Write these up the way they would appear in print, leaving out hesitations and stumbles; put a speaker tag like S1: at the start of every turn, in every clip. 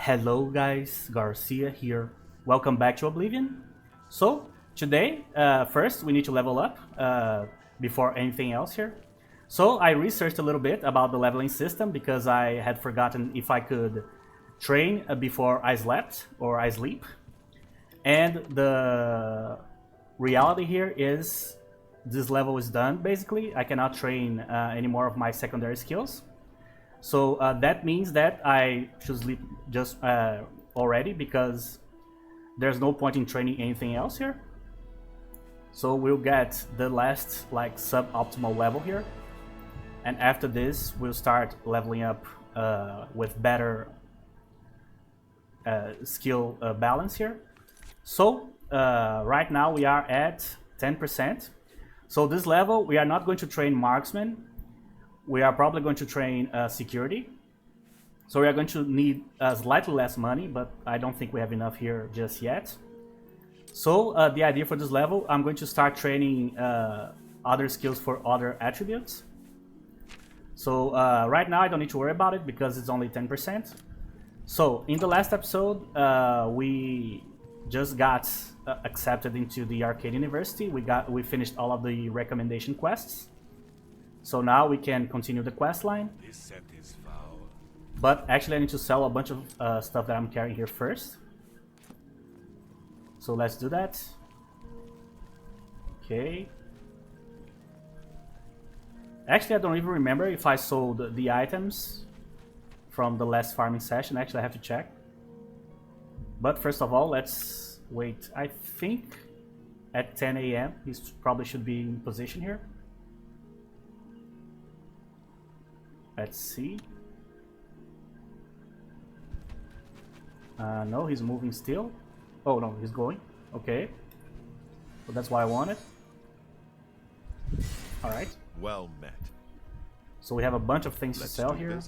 S1: Hello guys, Garcia here. Welcome back to Oblivion. So, today, first we need to level up before anything else here. So, I researched a little bit about the leveling system because I had forgotten if I could train before I slept or I sleep. And the reality here is this level is done basically. I cannot train any more of my secondary skills. So that means that I should sleep just already because there's no point in training anything else here. So we'll get the last like suboptimal level here, and after this we'll start leveling up with better skill balance here. So right now we are at 10%. So this level we are not going to train marksman. We are probably going to train security. So we are going to need slightly less money, but I don't think we have enough here just yet. So the idea for this level, I'm going to start training other skills for other attributes. So right now I don't need to worry about it because it's only 10%. So in the last episode, we just got accepted into the Arcade University. We finished all of the recommendation quests. So now we can continue the quest line. But actually I need to sell a bunch of stuff that I'm carrying here first. So let's do that. Okay. Actually I don't even remember if I sold the items from the last farming session. Actually I have to check. But first of all, let's wait. I think at 10 a.m. he probably should be in position here. Let's see. No, he's moving still. Oh no, he's going. Okay. So that's what I wanted. Alright.
S2: Well met.
S1: So we have a bunch of things to sell here.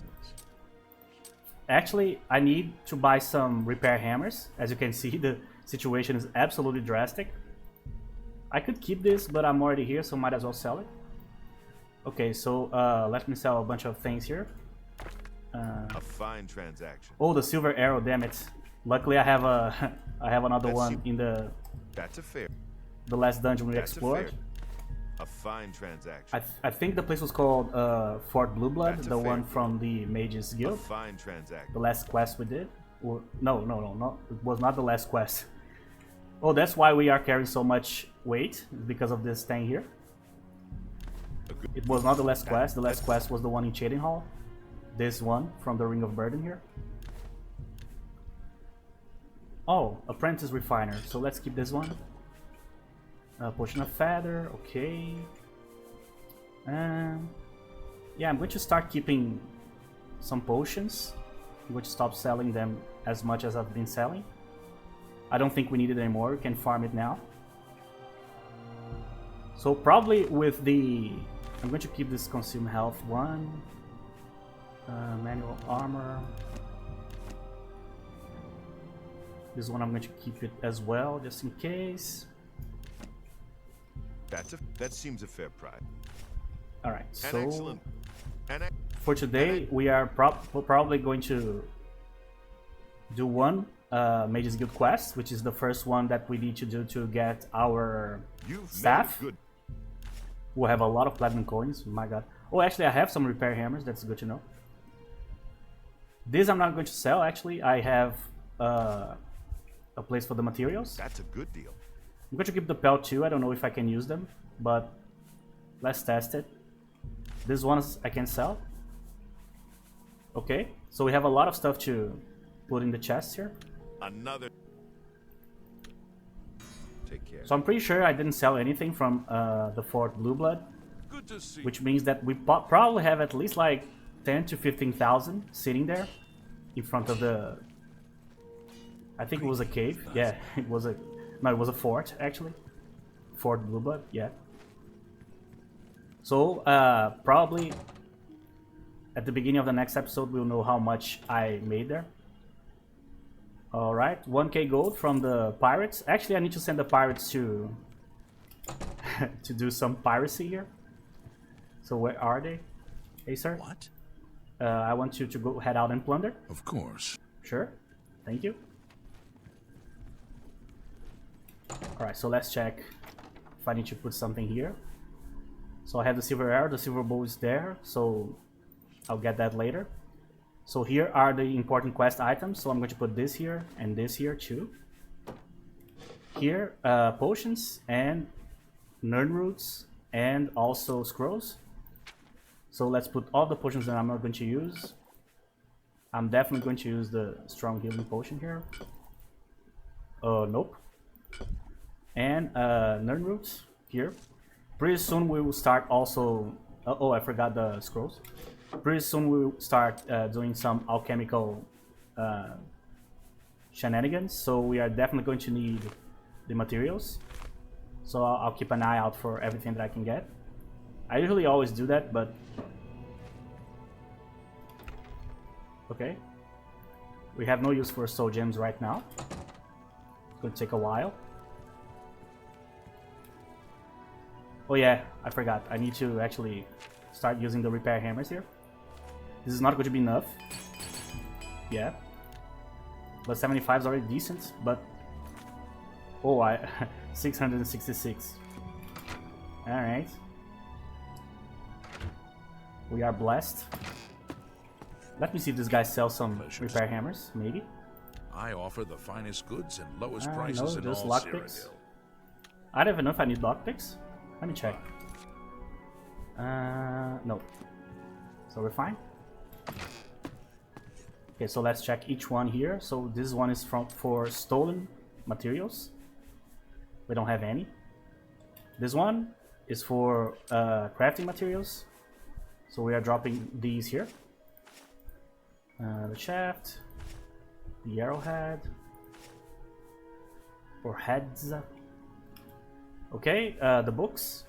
S1: Actually, I need to buy some repair hammers. As you can see, the situation is absolutely drastic. I could keep this, but I'm already here, so might as well sell it. Okay, so let me sell a bunch of things here.
S2: A fine transaction.
S1: Oh, the silver arrow, damn it. Luckily I have a I have another one in the last dungeon we explored.
S2: A fine transaction.
S1: I think the place was called Fort Blue Blood, the one from the Mages Guild.
S2: A fine transaction.
S1: The last quest we did. Or, no, it was not the last quest. Oh, that's why we are carrying so much weight, because of this thing here. It was not the last quest. The last quest was the one in Shading Hall. This one from the Ring of Burden here. Oh, Apprentice Refiner. So let's keep this one. Potion of Feather. Okay. Yeah, I'm going to start keeping some potions. I'm going to stop selling them as much as I've been selling. I don't think we need it anymore. We can farm it now. So probably with the... I'm going to keep this consume health one. Manual armor. This one I'm going to keep it as well, just in case.
S2: That seems a fair price.
S1: Alright, so for today we are probably going to do one Mages Guild quest, which is the first one that we need to do to get our staff. We'll have a lot of platinum coins, my god. Oh, actually I have some repair hammers, that's good to know. This I'm not going to sell, actually. I have a place for the materials.
S2: That's a good deal.
S1: I'm going to keep the pelt too. I don't know if I can use them, but let's test it. This ones I can sell. Okay, so we have a lot of stuff to put in the chest here.
S2: Another. Take care.
S1: So I'm pretty sure I didn't sell anything from the Fort Blue Blood,
S2: Good to see.
S1: which means that we probably have at least like 10 to 15,000 sitting there in front of the... I think it was a cave. Yeah, it was a... No, it was a fort, actually. Fort Blue Blood, yeah. So, probably at the beginning of the next episode, we'll know how much I made there. Alright, 1k gold from the pirates. Actually, I need to send the pirates to... to do some piracy here. So, where are they? Hey, sir?
S3: What?
S1: I want you to go head out and plunder.
S3: Of course.
S1: Sure. Thank you. Alright, so let's check if I need to put something here. So I have the silver arrow, the silver bow is there, so I'll get that later. So here are the important quest items, so I'm going to put this here and this here too. Here, potions and nerd roots and also scrolls. So let's put all the potions that I'm not going to use. I'm definitely going to use the strong healing potion here. Nope. And nerd roots here. Pretty soon we will start also... oh, I forgot the scrolls. Pretty soon we will start doing some alchemical shenanigans. So we are definitely going to need the materials. So I'll keep an eye out for everything that I can get. I usually always do that, but... Okay. We have no use for soul gems right now. It's going to take a while. Oh yeah, I forgot. I need to actually start using the repair hammers here. This is not going to be enough. Yeah. But 75 is already decent, but... Oh, 666. Alright. We are blessed. Let me see if this guy sells some repair hammers, maybe.
S2: I offer the finest goods and lowest prices
S1: no,
S2: in
S1: just
S2: all
S1: lockpicks.
S2: Cyrodiil.
S1: I don't even know if I need lockpicks. Let me check. No. So we're fine. Okay, so let's check each one here. So this one is for stolen materials. We don't have any. This one is for crafting materials. So we are dropping these here. The shaft, the arrowhead, or heads. Okay, the books.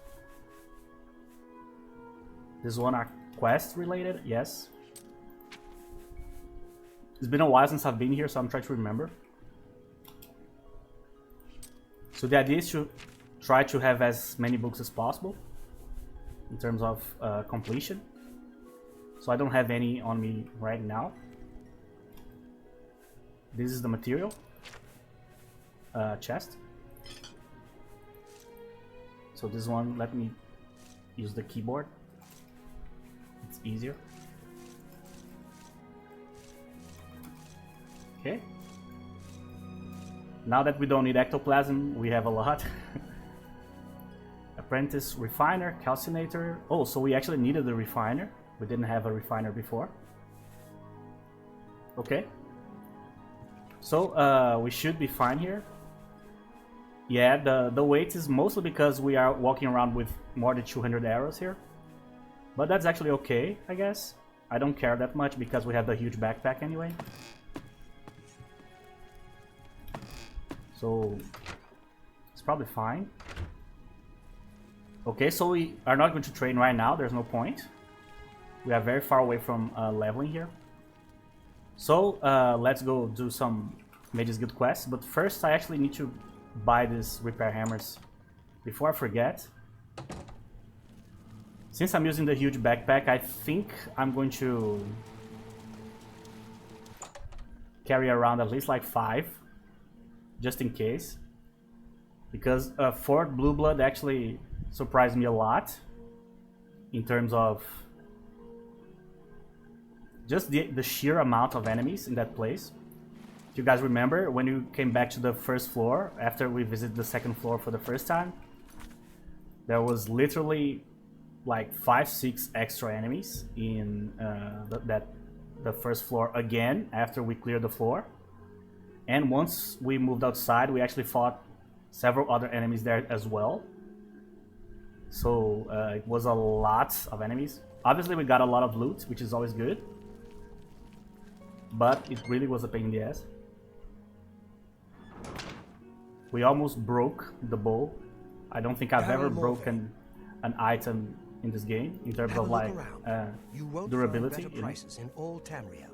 S1: This one are quest related, yes. It's been a while since I've been here, so I'm trying to remember. So the idea is to try to have as many books as possible in terms of completion. So I don't have any on me right now. This is the material chest. So this one, let me use the keyboard. It's easier. Okay. Now that we don't need ectoplasm, we have a lot. Apprentice refiner, calcinator. Oh, so we actually needed the refiner. We didn't have a refiner before. Okay. So we should be fine here. Yeah, the weight is mostly because we are walking around with more than 200 arrows here. But that's actually okay, I guess. I don't care that much because we have the huge backpack anyway. So it's probably fine. Okay, so we are not going to train right now. There's no point. We are very far away from leveling here. So let's go do some Mage's Guild quests. But first I actually need to buy these repair hammers before I forget. Since I'm using the huge backpack, I think I'm going to carry around at least like 5, just in case. Because 4 Blue Blood actually surprised me a lot in terms of just the sheer amount of enemies in that place. If you guys remember, when you came back to the first floor, after we visited the second floor for the first time, there was literally like 5-6 extra enemies in the first floor again after we cleared the floor. And once we moved outside, we actually fought several other enemies there as well. So it was a lot of enemies. Obviously we got a lot of loot, which is always good. But it really was a pain in the ass. We almost broke the bow. I don't think I've ever broken an item in this game in terms of like durability.
S3: Prices in all Tamriel.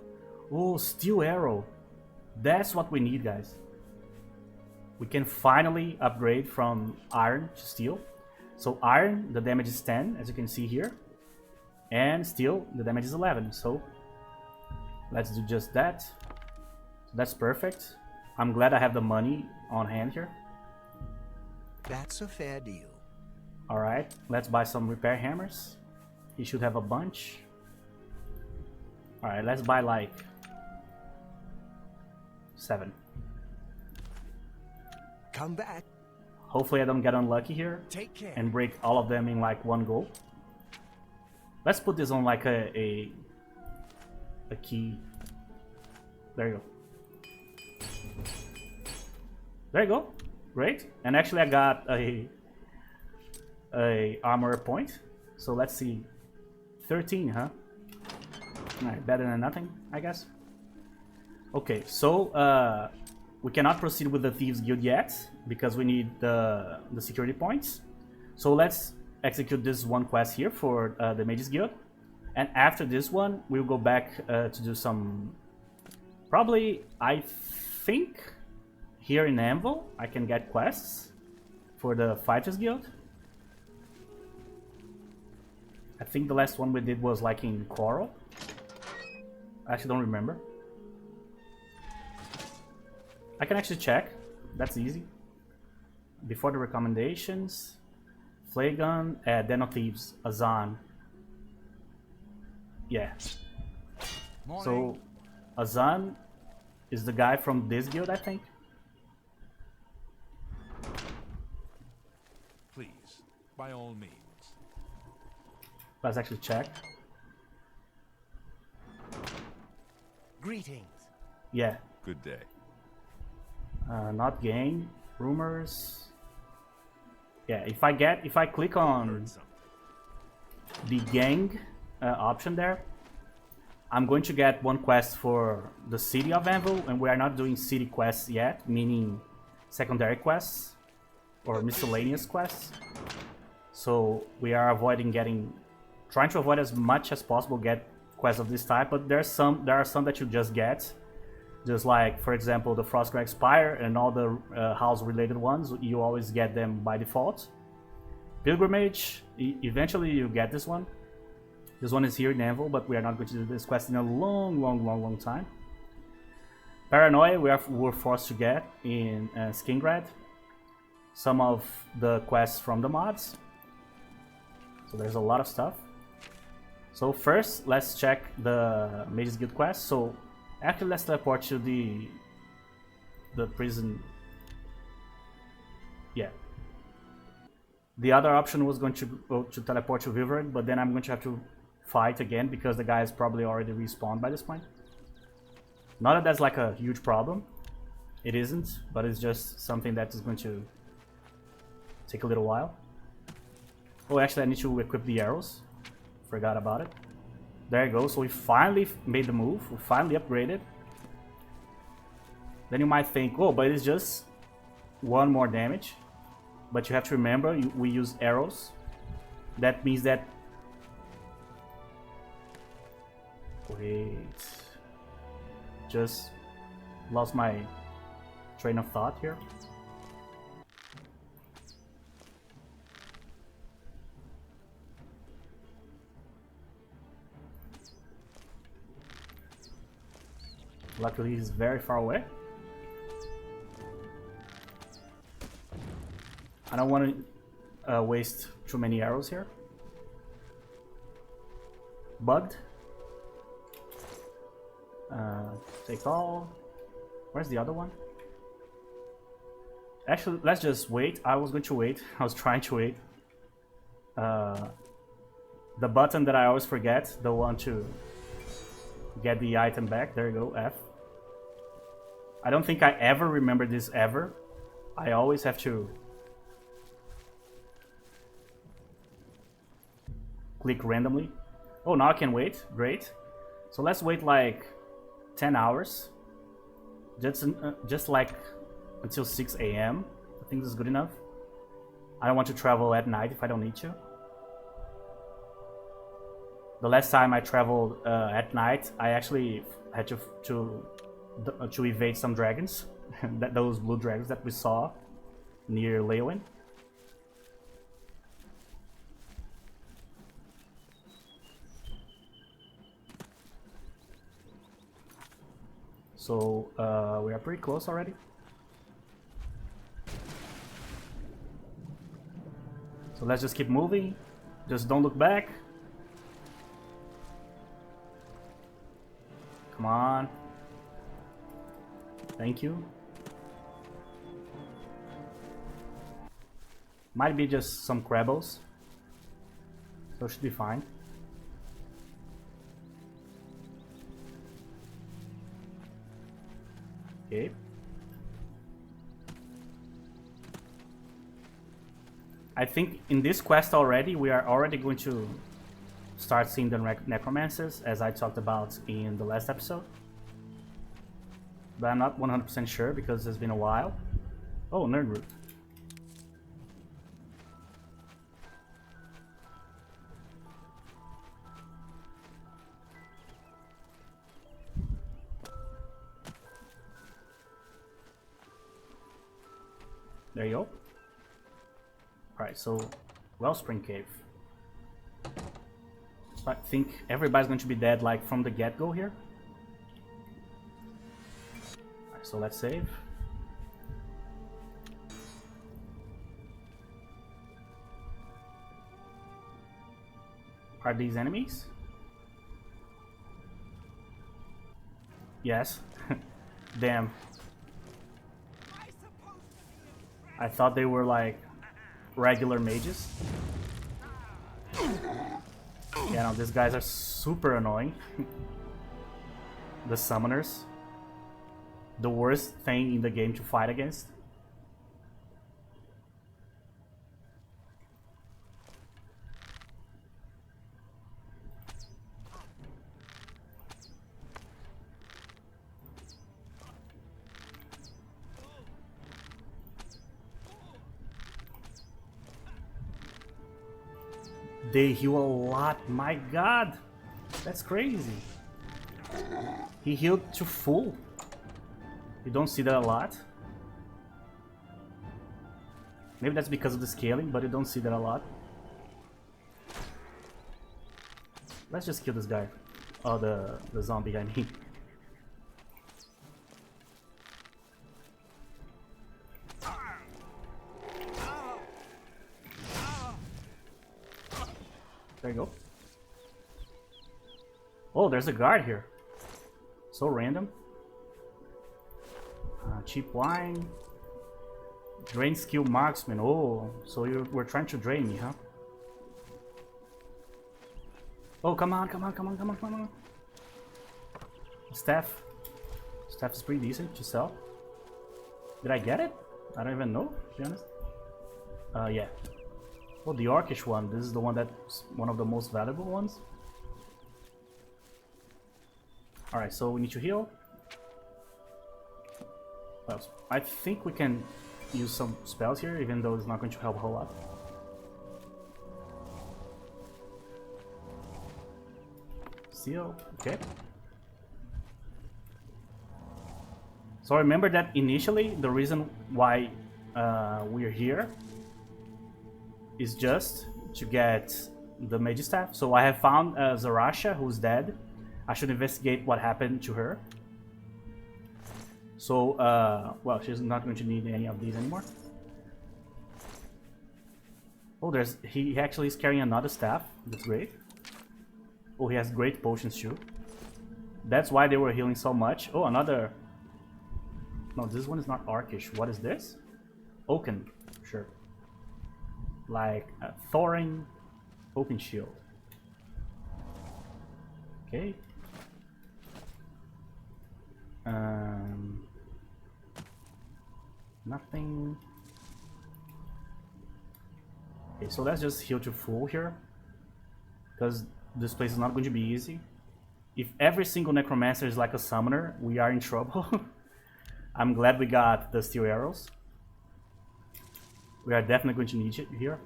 S1: Oh, steel arrow. That's what we need, guys. We can finally upgrade from iron to steel. So iron, the damage is 10, as you can see here. And steel, the damage is 11. So let's do just that. So that's perfect. I'm glad I have the money on hand here.
S3: That's a fair deal.
S1: Alright, let's buy some repair hammers. He should have a bunch. Alright, let's buy like 7.
S3: Come back.
S1: Hopefully I don't get unlucky here
S3: Take care.
S1: and break all of them in like one go. Let's put this on like a key. There you go. There you go. Great. And actually I got a armor point. So let's see. 13, huh? Alright, better than nothing, I guess. Okay, so we cannot proceed with the Thieves Guild yet because we need the security points. So let's execute this one quest here for the Mages Guild. And after this one, we'll go back to do some... Probably, I think, here in Anvil, I can get quests for the Fighters Guild. I think the last one we did was like in Coral. I actually don't remember. I can actually check. That's easy. Before the recommendations, Flagon, Den of Thieves, Azan. Yeah.
S3: Morning.
S1: So Azan is the guy from this guild, I think.
S2: Please, by all means.
S1: Let's actually check.
S3: Greetings.
S1: Yeah.
S2: Good day.
S1: Not gang. Rumors. Yeah, if I click on
S2: Heard something.
S1: the gang option there, I'm going to get one quest for the city of Anvil, and we are not doing city quests yet, meaning secondary quests or miscellaneous quests. So we are trying to avoid as much as possible get quests of this type, but there are some that you just get. Just like, for example, the Frostcrag Spire and all the house-related ones, you always get them by default. Pilgrimage, eventually you get this one. This one is here in Anvil, but we are not going to do this quest in a long time. Paranoia, we're forced to get in Skingrad. Some of the quests from the mods. So there's a lot of stuff. So first, let's check the Mages Guild quest. So actually, let's teleport to the prison. Yeah. The other option was going to go to teleport to Viverend, but then I'm going to have to fight again because the guy is probably already respawned by this point. Not that that's like a huge problem. It isn't, but it's just something that is going to take a little while. Oh, actually I need to equip the arrows. Forgot about it. There you go. So we finally made the move. We finally upgraded. Then you might think, oh, but it's just 1 more damage. But you have to remember, we use arrows. That means that... Wait... Just lost my train of thought here. Luckily he's very far away. I don't want to waste too many arrows here. Bugged. Take all. Where's the other one? Actually, let's just wait. I was going to wait. I was trying to wait. The button that I always forget, the one to get the item back. There you go, F. I don't think I ever remember this ever. I always have to click randomly. Oh, now I can wait. Great. So let's wait like 10 hours. Just like until 6 AM. I think this is good enough. I don't want to travel at night if I don't need to. The last time I traveled at night, I actually had to evade some dragons. Those blue dragons that we saw near Leowin. So we are pretty close already. So let's just keep moving. Just don't look back. Come on. Thank you. Might be just some crabbles. So it should be fine. Okay. I think in this quest already, we are already going to start seeing the necromancers, as I talked about in the last episode. But I'm not 100% sure because it's been a while. Oh, nerd root. There you go. Alright, so Wellspring Cave. So I think everybody's going to be dead like from the get-go here. Alright, so let's save. Are these enemies? Yes. Damn. I thought they were like regular mages. Yeah, no, these guys are super annoying. The summoners. The worst thing in the game to fight against. They heal a lot, my god! That's crazy. He healed to full. You don't see that a lot. Maybe that's because of the scaling, but you don't see that a lot. Let's just kill this guy. Oh, the zombie, I mean. There you go. Oh, there's a guard here. So random. Cheap wine. Drain skill marksman. Oh, so you were trying to drain me, huh? Oh, come on, come on, come on, come on, come on. Staff. Staff is pretty decent to sell. Did I get it? I don't even know, to be honest. Yeah. Oh, the orcish one. This is the one that's one of the most valuable ones. Alright, so we need to heal. Well, I think we can use some spells here, even though it's not going to help a whole lot. Seal, okay. So remember that initially the reason why we're here is just to get the mage staff. So I have found Zarasha, who's dead. I should investigate what happened to her. So, well, she's not going to need any of these anymore. Oh, he actually is carrying another staff. That's great. Oh, he has great potions too. That's why they were healing so much. Oh, another. No, this one is not Arkish. What is this? Oaken, sure. Like a Thorin Oaken Shield. Okay. Nothing. Okay, so let's just heal to full here, because this place is not going to be easy. If every single necromancer is like a summoner, we are in trouble. I'm glad we got the steel arrows. We are definitely going to need it here.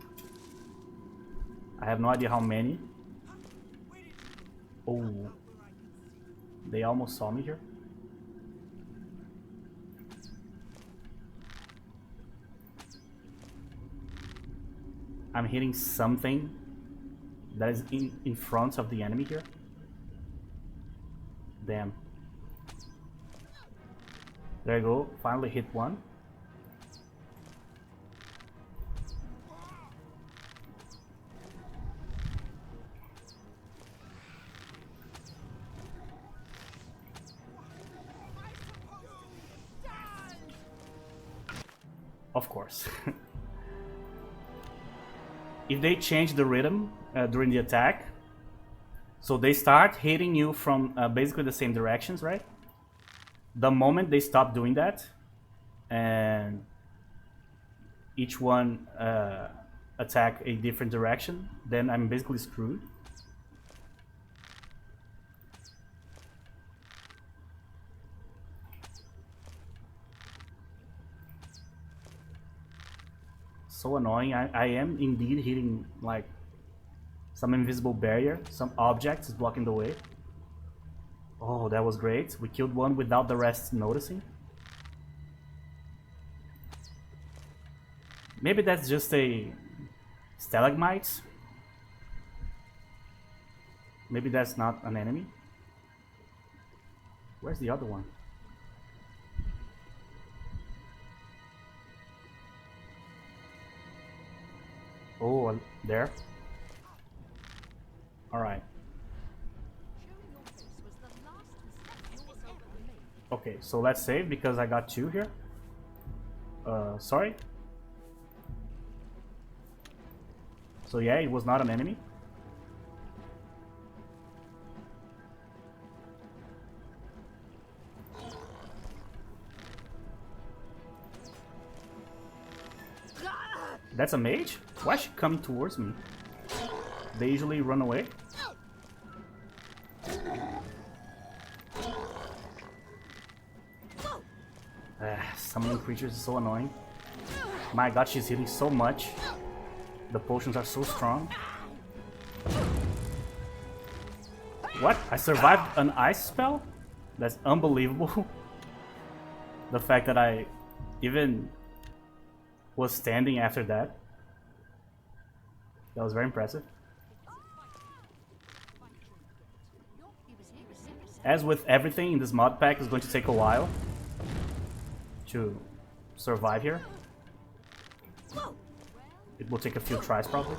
S1: I have no idea how many. Oh, they almost saw me here. I'm hitting something that is in front of the enemy here. Damn. There you go. Finally hit one. Of course. If they change the rhythm during the attack, so they start hitting you from basically the same directions, right? The moment they stop doing that, and each one attack a different direction, then I'm basically screwed. So annoying. I am indeed hitting like some invisible barrier, some object is blocking the way. Oh, that was great. We killed one without the rest noticing. Maybe that's just a stalagmite. Maybe that's not an enemy. Where's the other one? Oh, there. Alright. Okay, so let's save because I got two here. Sorry. So yeah, it was not an enemy. That's a mage? Why is she coming towards me? They usually run away. Summoning creatures is so annoying. My god, she's hitting so much. The potions are so strong. What? I survived an ice spell? That's unbelievable. The fact that I even was standing after that. That was very impressive. As with everything in this mod pack, it's going to take a while to survive here. It will take a few tries probably.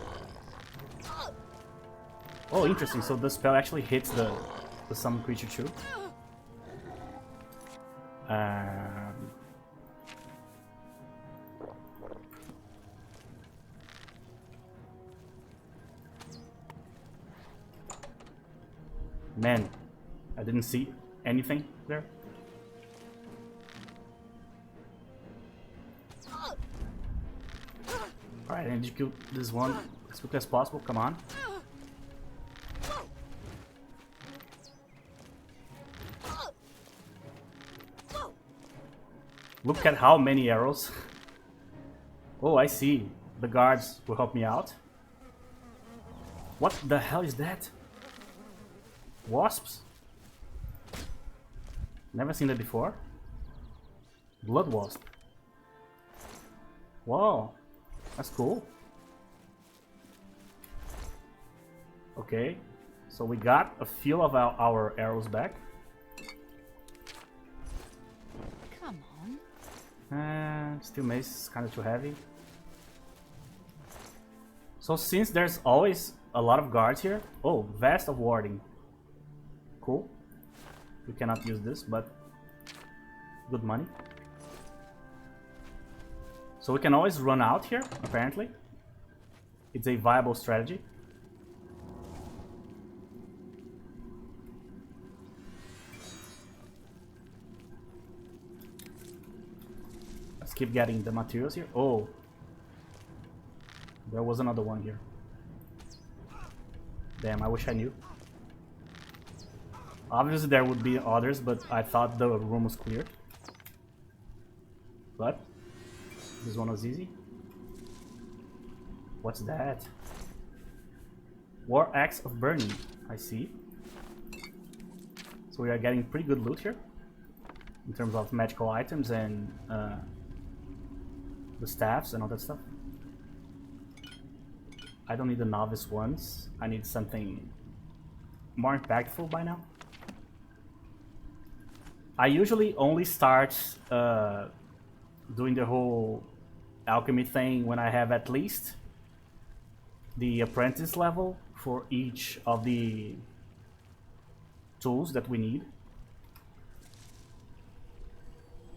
S1: Oh, interesting. So the spell actually hits the summon creature too. Man, I didn't see anything there. Alright, I need to kill this one as quickly as possible. Come on. Look at how many arrows. Oh, I see. The guards will help me out. What the hell is that? Wasps? Never seen that before. Blood wasp. Wow, that's cool. Okay, so we got a few of our arrows back.
S4: Come on.
S1: Steel mace is kind of too heavy. So since there's always a lot of guards here. Oh, vest of warding. Cool. We cannot use this, but good money. So we can always run out here, apparently. It's a viable strategy. Let's keep getting the materials here. Oh. There was another one here. Damn, I wish I knew. Obviously there would be others, but I thought the room was clear. But this one was easy. What's that? War Axe of Burning. I see. So we are getting pretty good loot here in terms of magical items and the staffs and all that stuff. I don't need the novice ones. I need something more impactful by now. I usually only start doing the whole alchemy thing when I have at least the apprentice level for each of the tools that we need.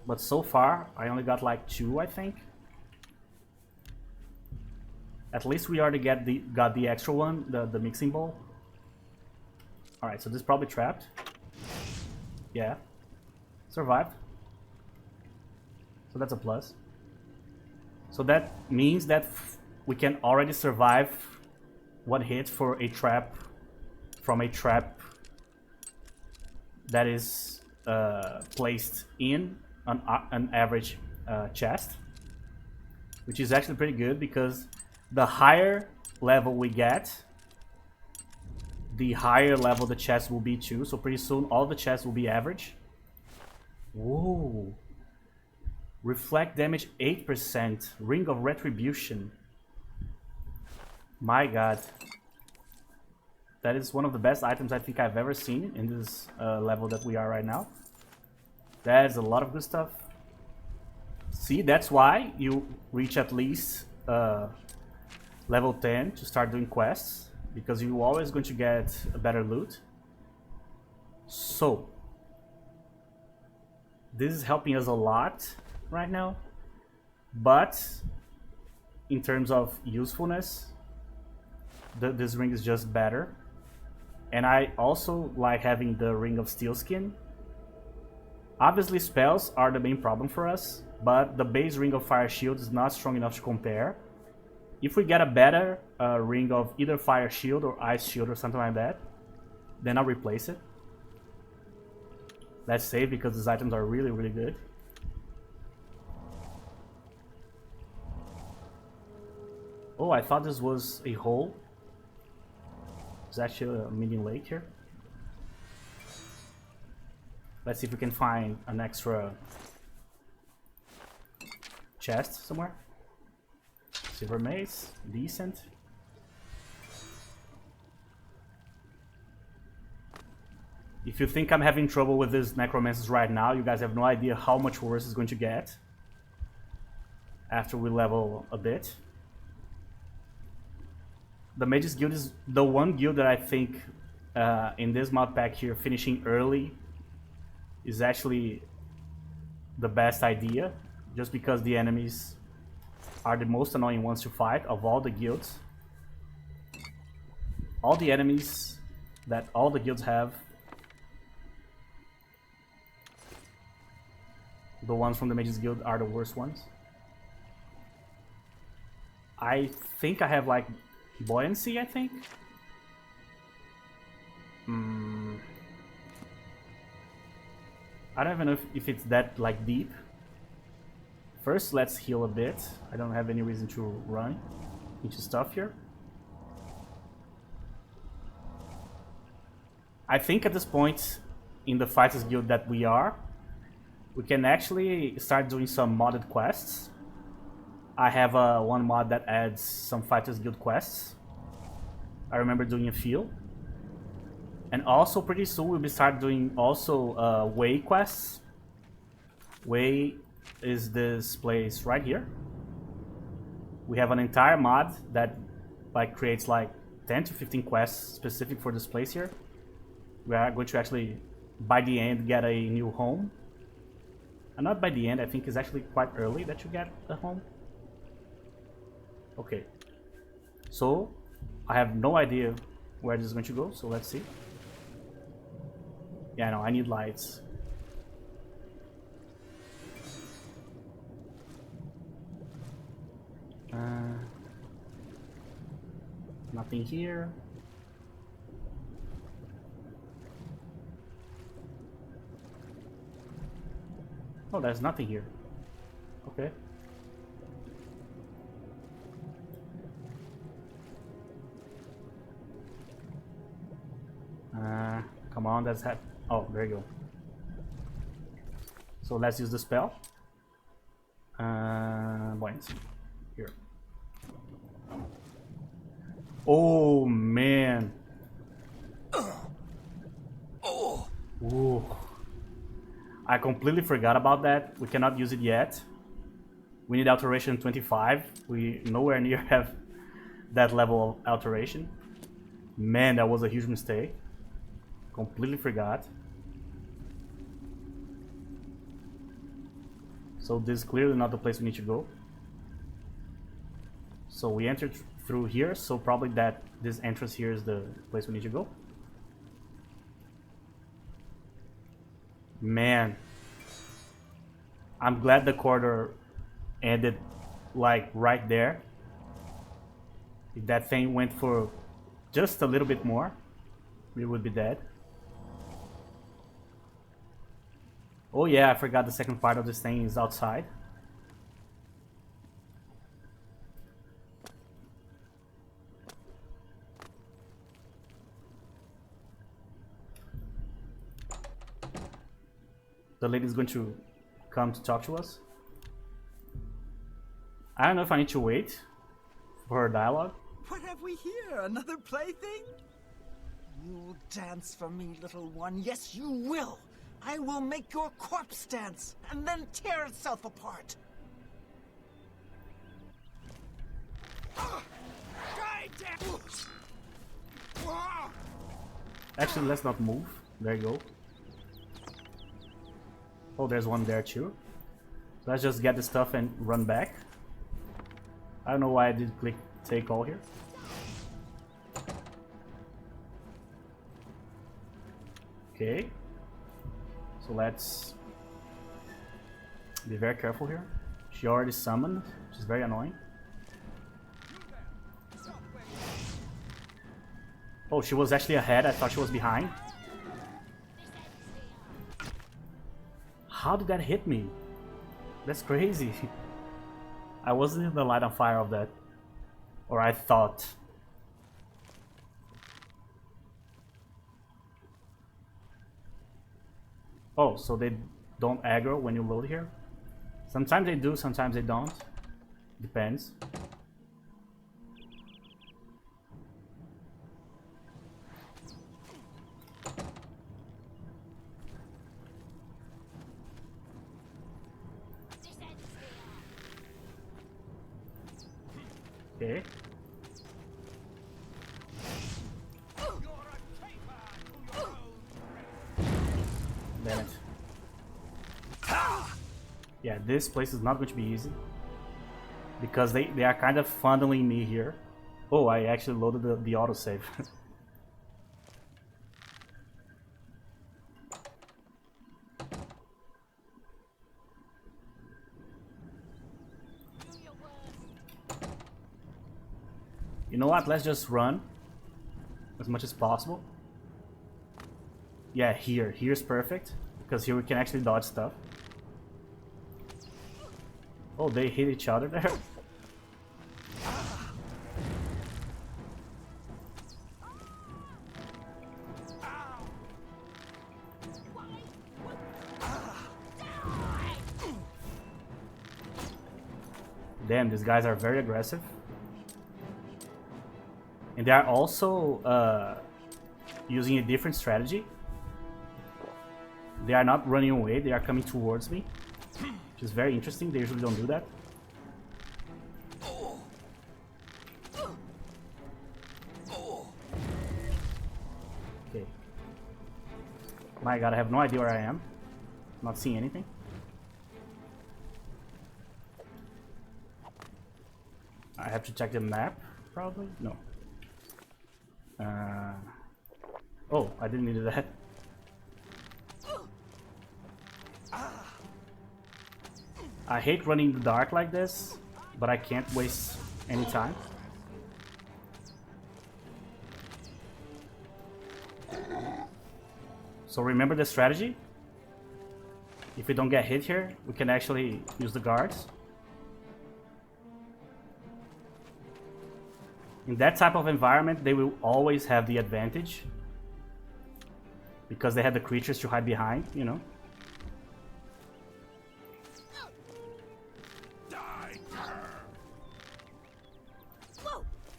S1: But so far, I only got like 2, I think. At least we already got the extra one, the mixing bowl. Alright, so this is probably trapped. Yeah. Survived. So that's a plus. So that means that we can already survive 1 hit for a trap from a trap that is placed in an average chest, which is actually pretty good because the higher level we get, the higher level the chest will be too. So pretty soon all the chests will be average. Whoa. Reflect damage 8%. Ring of Retribution. My god. That is one of the best items I think I've ever seen in this level that we are right now. That is a lot of good stuff. See, that's why you reach at least level 10 to start doing quests, because you're always going to get a better loot. So, this is helping us a lot right now, but in terms of usefulness, this ring is just better. And I also like having the Ring of Steel Skin. Obviously spells are the main problem for us, but the base Ring of Fire Shield is not strong enough to compare. If we get a better ring of either Fire Shield or Ice Shield or something like that, then I'll replace it. Let's save because these items are really, really good. Oh, I thought this was a hole. There's actually a mini lake here. Let's see if we can find an extra chest somewhere. Silver mace, decent. If you think I'm having trouble with these necromancers right now, you guys have no idea how much worse it's going to get after we level a bit. The Mages Guild is the one guild that I think in this mod pack here, finishing early is actually the best idea, just because the enemies are the most annoying ones to fight of all the guilds. All the enemies that all the guilds have, the ones from the Mages Guild are the worst ones. I think I have like buoyancy, I think. I don't even know if it's that like deep. First, let's heal a bit. I don't have any reason to run into stuff here. I think at this point in the Fighters Guild that we are, we can actually start doing some modded quests. I have one mod that adds some Fighters Guild quests. I remember doing a few. And also pretty soon we'll be start doing also way quests. Way is this place right here. We have an entire mod that like creates like 10 to 15 quests specific for this place here. We are going to actually by the end get a new home. And not by the end, I think it's actually quite early that you get a home. Okay, so I have no idea where this is going to go, so let's see. Yeah, no, I need lights. Nothing here. Oh, there's nothing here. Okay. Come on, that's oh, there you go. So let's use the spell. Buoyancy. Here. Oh man. Ooh. I completely forgot about that. We cannot use it yet. We need alteration 25. We nowhere near have that level of alteration. Man, that was a huge mistake. Completely forgot. So this is clearly not the place we need to go. So we entered through here, so probably that this entrance here is the place we need to go. Man, I'm glad the corridor ended like right there. If that thing went for just a little bit more, we would be dead. Oh yeah, I forgot the second part of this thing is outside. The lady's going to come to talk to us. I don't know if I need to wait for her dialogue.
S3: What have we here? Another plaything? You'll dance for me, little one. Yes, you will. I will make your corpse dance and then tear itself apart.
S1: Actually, let's not move. There you go. Oh, there's one there too. Let's just get the stuff and run back. I don't know why I did click take all here. Okay. So let's be very careful here. She already summoned, which is very annoying. Oh, she was actually ahead. I thought she was behind. How did that hit me? That's crazy. I wasn't in the light on fire of that. Or I thought. Oh, so they don't aggro when you load here? Sometimes they do, sometimes they don't. Depends. Okay. Damn it. Yeah, this place is not going to be easy. Because they are kind of funneling me here. Oh, I actually loaded the autosave. You know what? Let's just run as much as possible. Yeah, here. Here's perfect. Because here we can actually dodge stuff. Oh, they hit each other there. Damn, these guys are very aggressive. And they are also using a different strategy. They are not running away, they are coming towards me. Which is very interesting, they usually don't do that. Okay. My god, I have no idea where I am. Not seeing anything. I have to check the map, probably? No. Oh, I didn't need that. I hate running in the dark like this, but I can't waste any time. So remember the strategy. If we don't get hit here, we can actually use the guards. In that type of environment, they will always have the advantage. Because they have the creatures to hide behind, you know.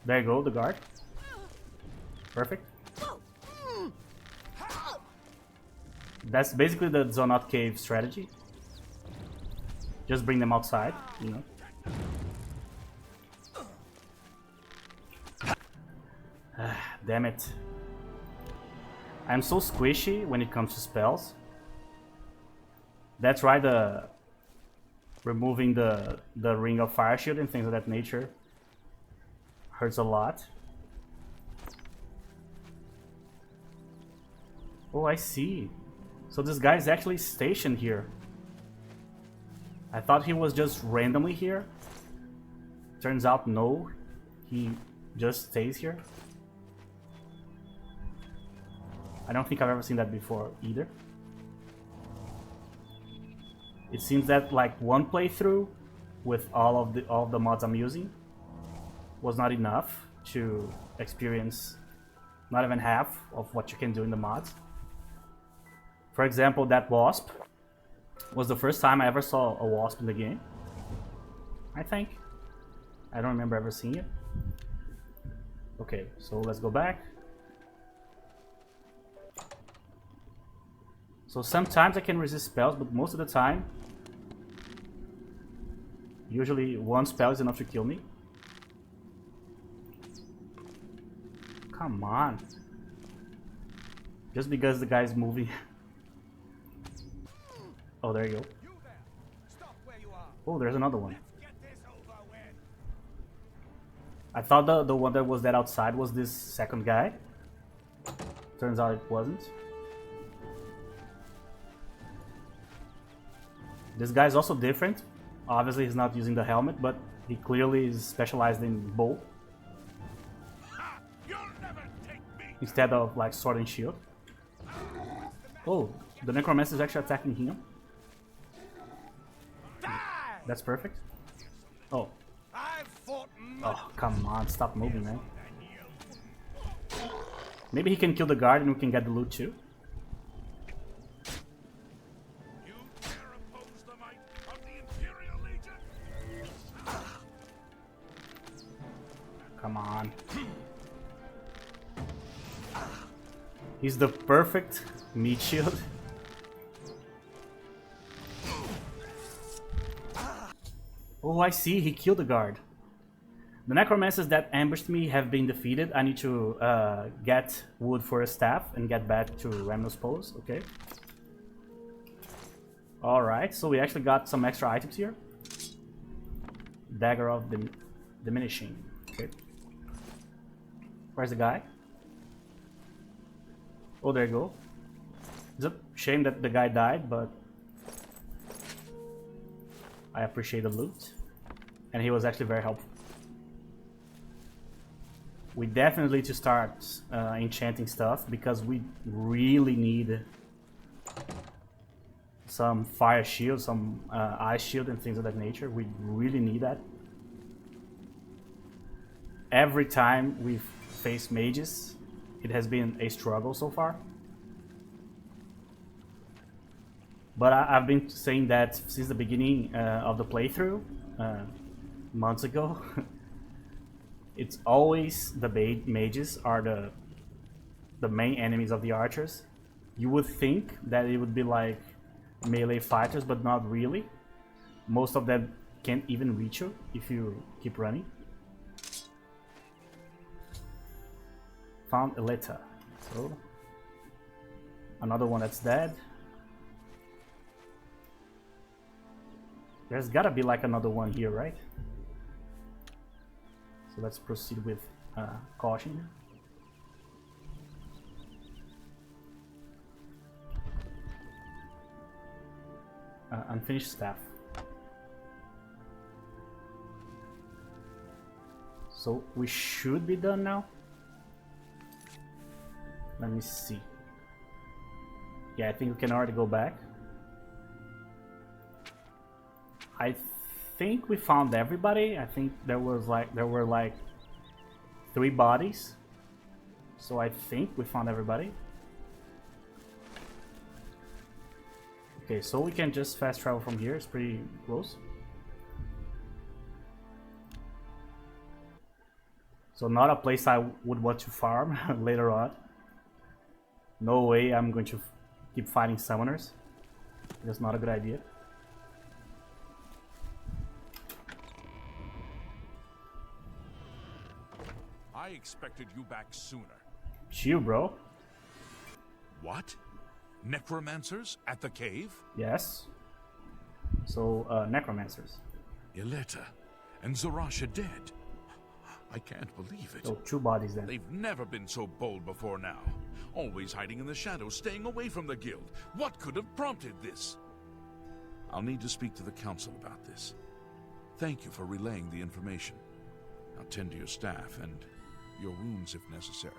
S1: There you go, the guard. That's basically the Zonot Cave strategy. Just bring them outside, you know. Damn it. I'm so squishy when it comes to spells. That's why removing the ring of fire shield and things of that nature hurts a lot. Oh, I see. So this guy is actually stationed here. I thought he was just randomly here. Turns out no, he just stays here. I don't think I've ever seen that before either. It seems that like one playthrough with all of the mods I'm using was not enough to experience not even half of what you can do in the mods. For example, that wasp was the first time I ever saw a wasp in the game. I think. I don't remember ever seeing it. Okay, so let's go back. So sometimes I can resist spells, but most of the time, usually one spell is enough to kill me. Come on. Just because the guy's moving. Oh, there you go. Oh, there's another one. I thought the one that was dead outside was this second guy. Turns out it wasn't. This guy's also different. Obviously he's not using the helmet, but he clearly is specialized in bow. Instead of like sword and shield. Oh, the necromancer is actually attacking him. That's perfect. Oh. Oh, come on, stop moving, man. Maybe he can kill the guard and we can get the loot too. Come on. He's the perfect meat shield. Oh, I see. He killed the guard. The necromancers that ambushed me have been defeated. I need to get wood for a staff and get back to Ramnos pose. Okay. Alright, so we actually got some extra items here. Dagger of diminishing. Okay. Where's the guy? Oh, there you go. It's a shame that the guy died, but I appreciate the loot. And he was actually very helpful. We definitely need to start enchanting stuff because we really need some fire shield, some ice shield and things of that nature. We really need that. Every time we've faced mages, it has been a struggle so far. But I've been saying that since the beginning of the playthrough, months ago. It's always the mages are the main enemies of the archers. You would think that it would be like melee fighters, but not really. Most of them can't even reach you if you keep running. Found a letter. So another one that's dead. There's gotta be like another one here, right? So let's proceed with caution. Unfinished staff. So we should be done now. Let me see. Yeah, I think we can already go back. I think we found everybody. I think there were like 3 bodies. So I think we found everybody. Okay, so we can just fast travel from here. It's pretty close. So not a place I would want to farm later on. No way I'm going to keep fighting summoners. That's not a good idea.
S2: I expected you back sooner.
S1: Chill, bro.
S2: What? Necromancers at the cave?
S1: Yes. So, necromancers.
S2: Yeleta and Zarasha dead. I can't believe it.
S1: So, 2 bodies then.
S2: They've never been so bold before now. Always hiding in the shadows, staying away from the guild. What could have prompted this? I'll need to speak to the council about this. Thank you for relaying the information. Now tend to your staff and your wounds if necessary.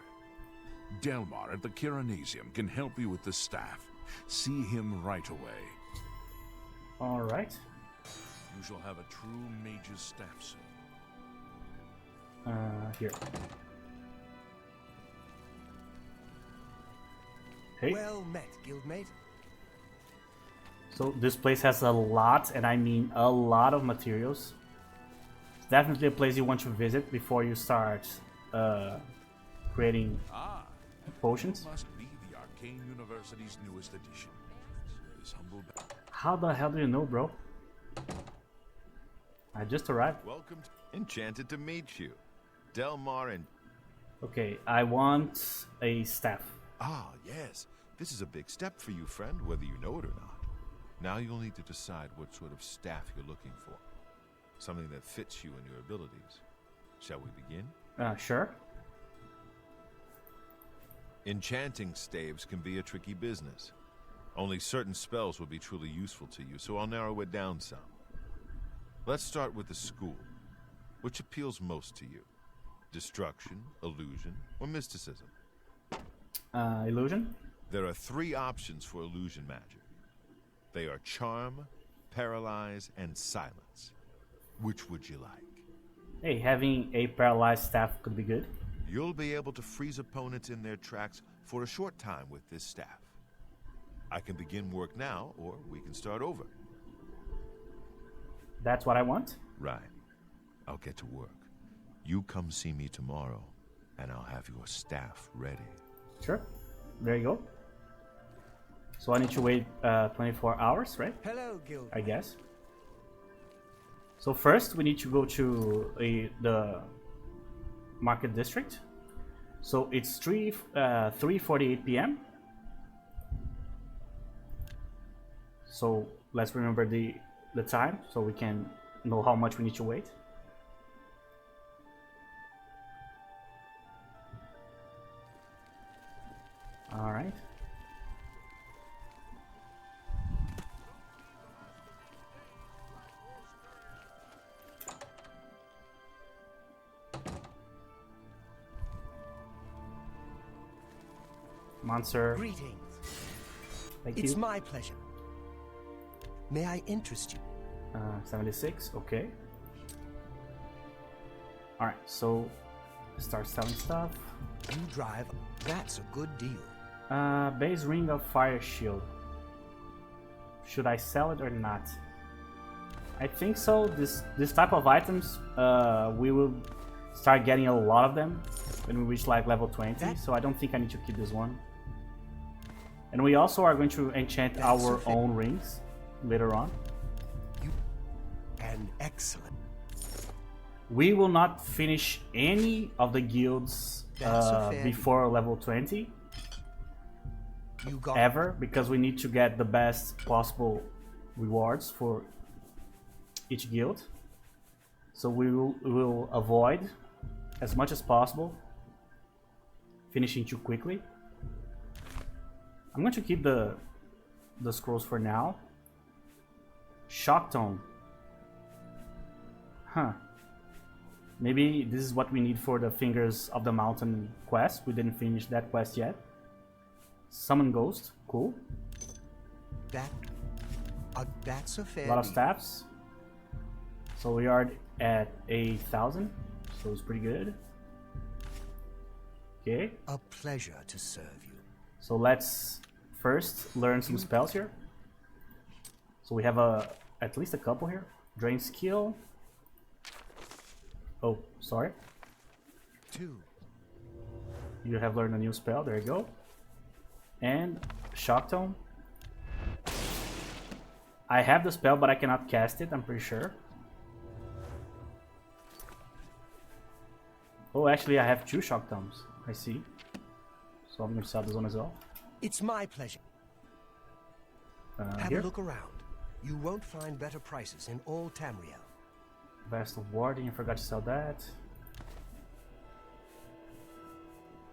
S2: Delmar at the Kiranasium can help you with the staff. See him right away.
S1: Alright.
S2: You shall have a true mage's staff soon.
S1: Here. Hey.
S5: Well met, guildmate.
S1: So this place has a lot, and I mean a lot of materials. It's definitely a place you want to visit before you start creating potions.
S2: Must be the Arcane University's newest edition. This humble.
S1: How the hell do you know, bro? I just arrived.
S6: Welcome. Enchanted to meet you. Delmar and...
S1: Okay, I want a staff.
S6: Ah, yes. This is a big step for you, friend, whether you know it or not. Now you'll need to decide what sort of staff you're looking for. Something that fits you and your abilities. Shall we begin?
S1: Sure.
S6: Enchanting staves can be a tricky business. Only certain spells will be truly useful to you, so I'll narrow it down some. Let's start with the school. Which appeals most to you? Destruction, illusion, or mysticism?
S1: Illusion?
S6: There are 3 options for illusion magic. They are charm, paralyze, and silence. Which would you like?
S1: Hey, having a paralyzed staff could be good.
S6: You'll be able to freeze opponents in their tracks for a short time with this staff. I can begin work now, or we can start over.
S1: That's what I want.
S6: Right. I'll get to work. You come see me tomorrow, and I'll have your staff ready.
S1: Sure. There you go. So I need to wait 24 hours, right?
S5: Hello, guild.
S1: I guess. So first we need to go to the market district. So it's 3:48 p.m. So let's remember the time so we can know how much we need to wait. All right. Monster.
S5: Greetings.
S1: Thank
S5: It's
S1: you.
S5: my pleasure. May I interest you?
S1: 76. Okay. All right. So start selling stuff.
S5: You drive. That's a good deal.
S1: Base ring of fire shield. Should I sell it or not? I think so. This type of items, we will start getting a lot of them when we reach like level 20. So I don't think I need to keep this one. And we also are going to enchant our own rings later on.
S5: And excellent.
S1: We will not finish any of the guilds before level 20.
S5: You got
S1: Ever, because we need to get the best possible rewards for each guild. So we will avoid as much as possible finishing too quickly. I'm going to keep the scrolls for now. Shock tone. Huh. Maybe this is what we need for the Fingers of the Mountain quest. We didn't finish that quest yet. Summon Ghost. Cool.
S5: That's a fair
S1: A lot of
S5: deal.
S1: staffs. So we are at 8,000. So it's pretty good. Okay.
S5: A pleasure to serve you.
S1: So let's first learn some spells here. So we have at least a couple here. Drain skill. Oh, sorry.
S5: 2.
S1: You have learned a new spell. There you go. And Shock Tome. I have the spell, but I cannot cast it, I'm pretty sure. Oh, actually, I have 2 Shock Tomes. I see. So I'm going to sell this one as well.
S5: It's my pleasure. Have
S1: Here.
S5: a look around. You won't find better prices in all Tamriel.
S1: Vest of Warding, I forgot to sell that.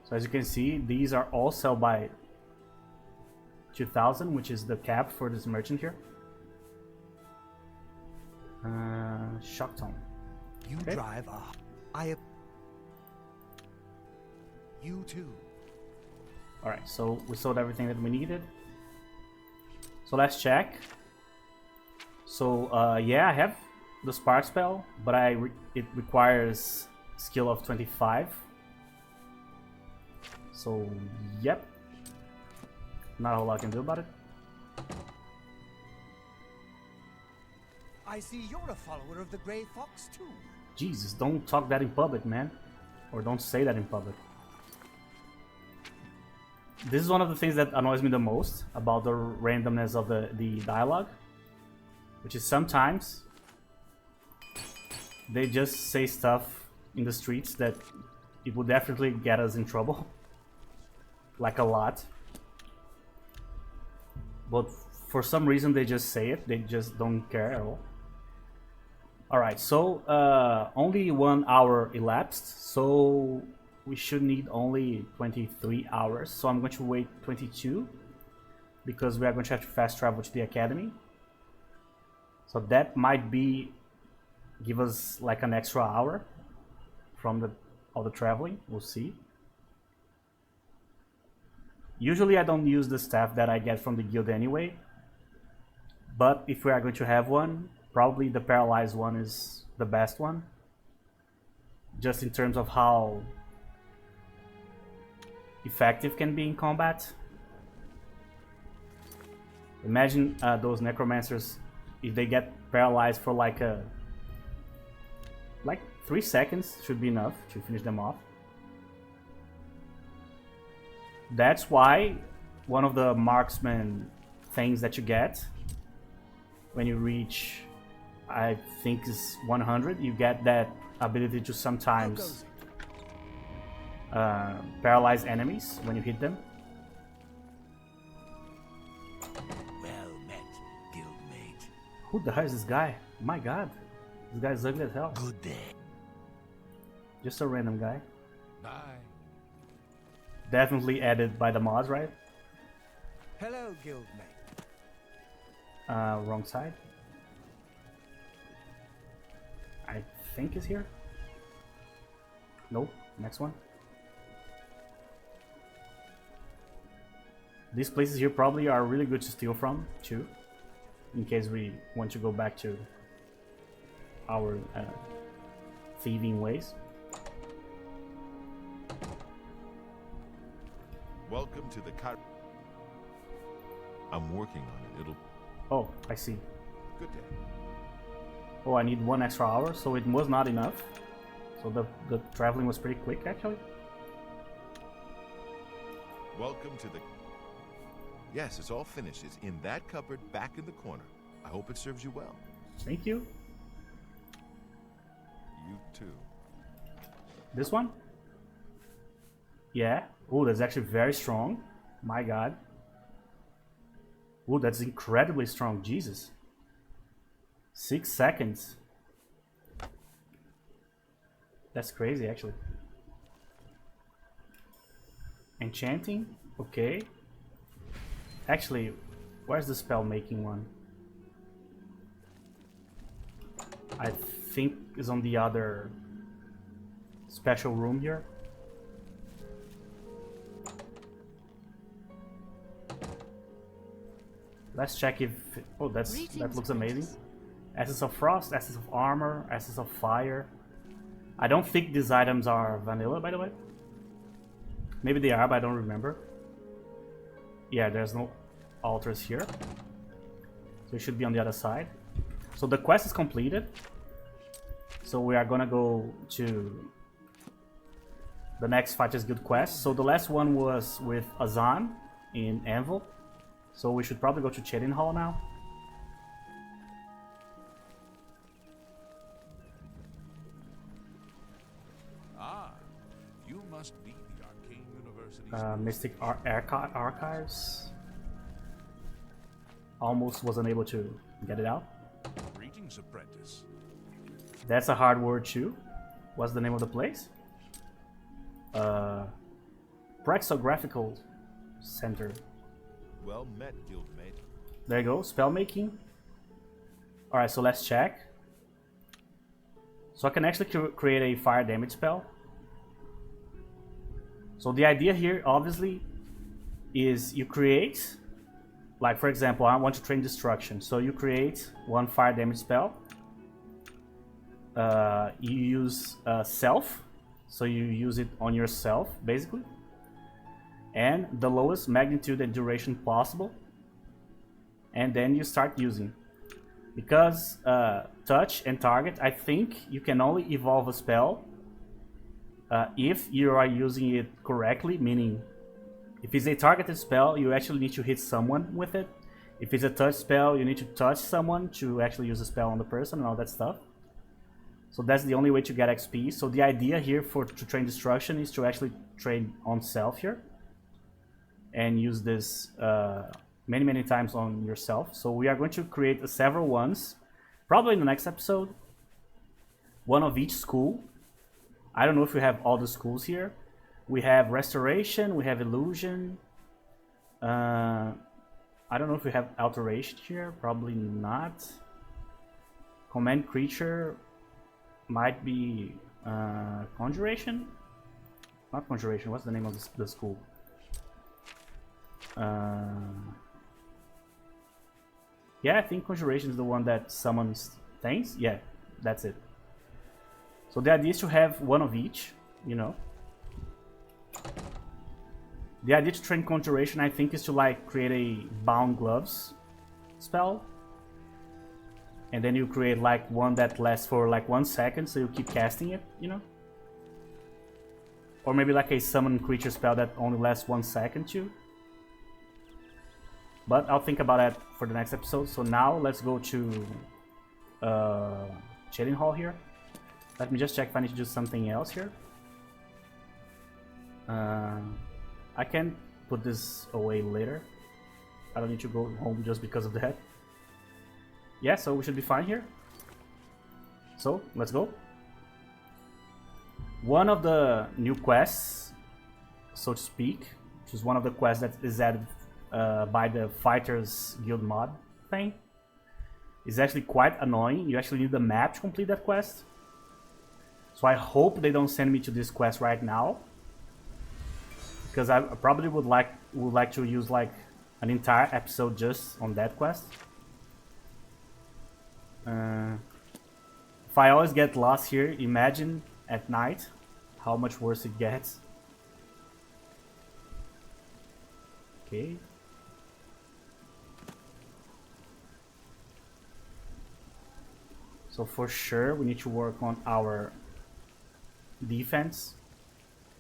S1: So as you can see, these are all sold by 2000, which is the cap for this merchant here. Shock Tome.
S5: You
S1: Okay.
S5: drive a... You too.
S1: Alright, so we sold everything that we needed. So let's check. So yeah, I have the Spark spell, but it requires skill of 25. So yep, not a whole lot I can do about it.
S5: I see you're a follower of the Grey Fox too.
S1: Jesus, don't talk that in public, man. Or don't say that in public. This is one of the things that annoys me the most about the randomness of the dialogue. Which is sometimes they just say stuff in the streets that it would definitely get us in trouble. Like a lot. But for some reason they just say it, they just don't care at all. Alright, so only 1 hour elapsed, so we should need only 23 hours. So I'm going to wait 22 because we are going to have to fast travel to the academy. So that might give us like an extra hour from all the traveling, we'll see. Usually I don't use the staff that I get from the guild anyway, but if we are going to have one, probably the paralyzed one is the best one. Just in terms of how effective can be in combat. Imagine those necromancers, if they get paralyzed for like 3 seconds should be enough to finish them off. That's why one of the marksman things that you get when you reach, I think is 100, you get that ability to sometimes paralyze enemies when you hit them.
S5: Well met, guildmate.
S1: Who the hell is this guy? My god, this guy's ugly as hell.
S5: Good day.
S1: Just a random guy.
S2: Bye.
S1: Definitely added by the mods, right?
S5: Hello, guildmate.
S1: Wrong side. I think is here. Nope, next one. These places here probably are really good to steal from too, in case we want to go back to our thieving ways.
S6: Welcome to the car. I'm working on it. It'll...
S1: Oh, I see.
S6: Good day.
S1: Oh, I need 1 extra hour, so it was not enough. So the traveling was pretty quick, actually.
S6: Welcome to the... Yes, it's all finished. It's in that cupboard back in the corner. I hope it serves you well.
S1: Thank you.
S6: You too.
S1: This one? Yeah. Oh, that's actually very strong. My god. Oh, that's incredibly strong. Jesus. 6 seconds. That's crazy, actually. Enchanting? Okay. Actually, where's the spell making one? I think is on the other special room here. Let's check if... Oh, that looks amazing. Essence of Frost, Essence of Armor, Essence of Fire. I don't think these items are vanilla, by the way. Maybe they are, but I don't remember. Yeah, there's no altars here. So it should be on the other side. So the quest is completed. So we are gonna go to the next Fighters Guild quest. So the last one was with Azan in Anvil. So we should probably go to Chedding Hall now.
S2: Ah, you must be the Arcane University's
S1: Mystic Archives. Almost wasn't able to get it out.
S2: Greetings, apprentice.
S1: That's a hard word too. What's the name of the place? Praxographical Center.
S6: Well met, guildmate.
S1: There you go, spell making. Alright, so let's check. So I can actually create a fire damage spell. So the idea here, obviously, is you create, like for example, I want to train destruction. So you create one fire damage spell. You use self, so you use it on yourself, basically. And the lowest magnitude and duration possible. And then you start using. Because touch and target, I think you can only evolve a spell if you are using it correctly, meaning if it's a targeted spell, you actually need to hit someone with it. If it's a touch spell, you need to touch someone to actually use a spell on the person and all that stuff. So that's the only way to get XP. So the idea here to train destruction is to actually train on self here. And use this many times on yourself. So we are going to create several ones, probably in the next episode. One of each school. I don't know if we have all the schools here. We have Restoration, we have Illusion. I don't know if we have Alteration here, probably not. Command Creature might be Conjuration? Not Conjuration, what's the name of the school? Yeah, I think Conjuration is the one that summons things. Yeah, that's it. So the idea is to have one of each, you know. The idea to train Conjuration, I think, is to like create a Bound Gloves spell. And then you create like one that lasts for like 1 second, so you keep casting it, you know. Or maybe like a Summon Creature spell that only lasts 1 second too. But I'll think about that for the next episode. So now let's go to Chedding Hall here. Let me just check if I need to do something else here. I can put this away later. I don't need to go home just because of that. Yeah, so we should be fine here. So let's go. One of the new quests, so to speak, which is one of the quests that is added by the Fighters Guild mod thing, is actually quite annoying. You actually need the map to complete that quest. So I hope they don't send me to this quest right now, because I probably would like to use like an entire episode just on that quest. If I always get lost here, imagine at night how much worse it gets. Okay. So for sure we need to work on our defense.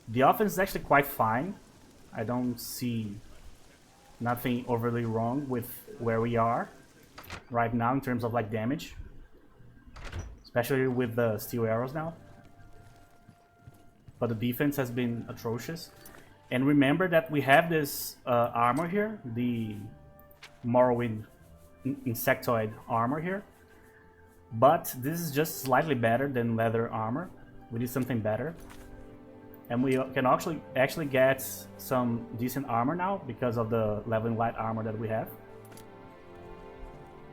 S1: The offense is actually quite fine. I don't see nothing overly wrong with where we are right now in terms of like damage, especially with the steel arrows now. But the defense has been atrocious. And remember that we have this armor here, the Morrowind insectoid armor here. But this is just slightly better than leather armor. We need something better. And we can actually get some decent armor now because of the leveling light armor that we have.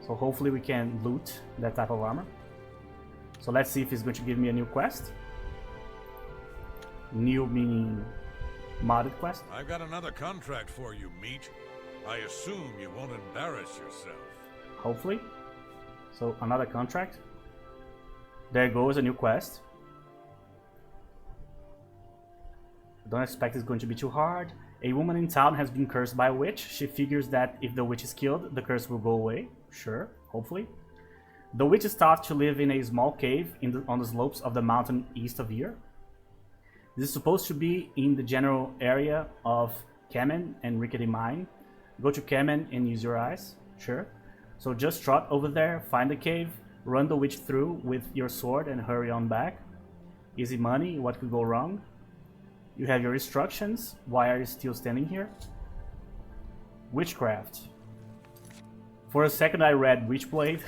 S1: So hopefully we can loot that type of armor. So let's see if he's going to give me a new quest. New meaning modded quest.
S7: I've got another contract for you, meat. I assume you won't embarrass yourself.
S1: Hopefully. So another contract. There goes a new quest. Don't expect it's going to be too hard. A woman in town has been cursed by a witch. She figures that if the witch is killed, the curse will go away. Sure, hopefully. The witch is thought to live in a small cave on the slopes of the mountain east of here. This is supposed to be in the general area of Kamen and Rickety Mine. Go to Kamen and use your eyes. Sure. So just trot over there, find the cave, run the witch through with your sword and hurry on back. Easy money, what could go wrong? You have your instructions. Why are you still standing here? Witchcraft. For a second I read Witchblade.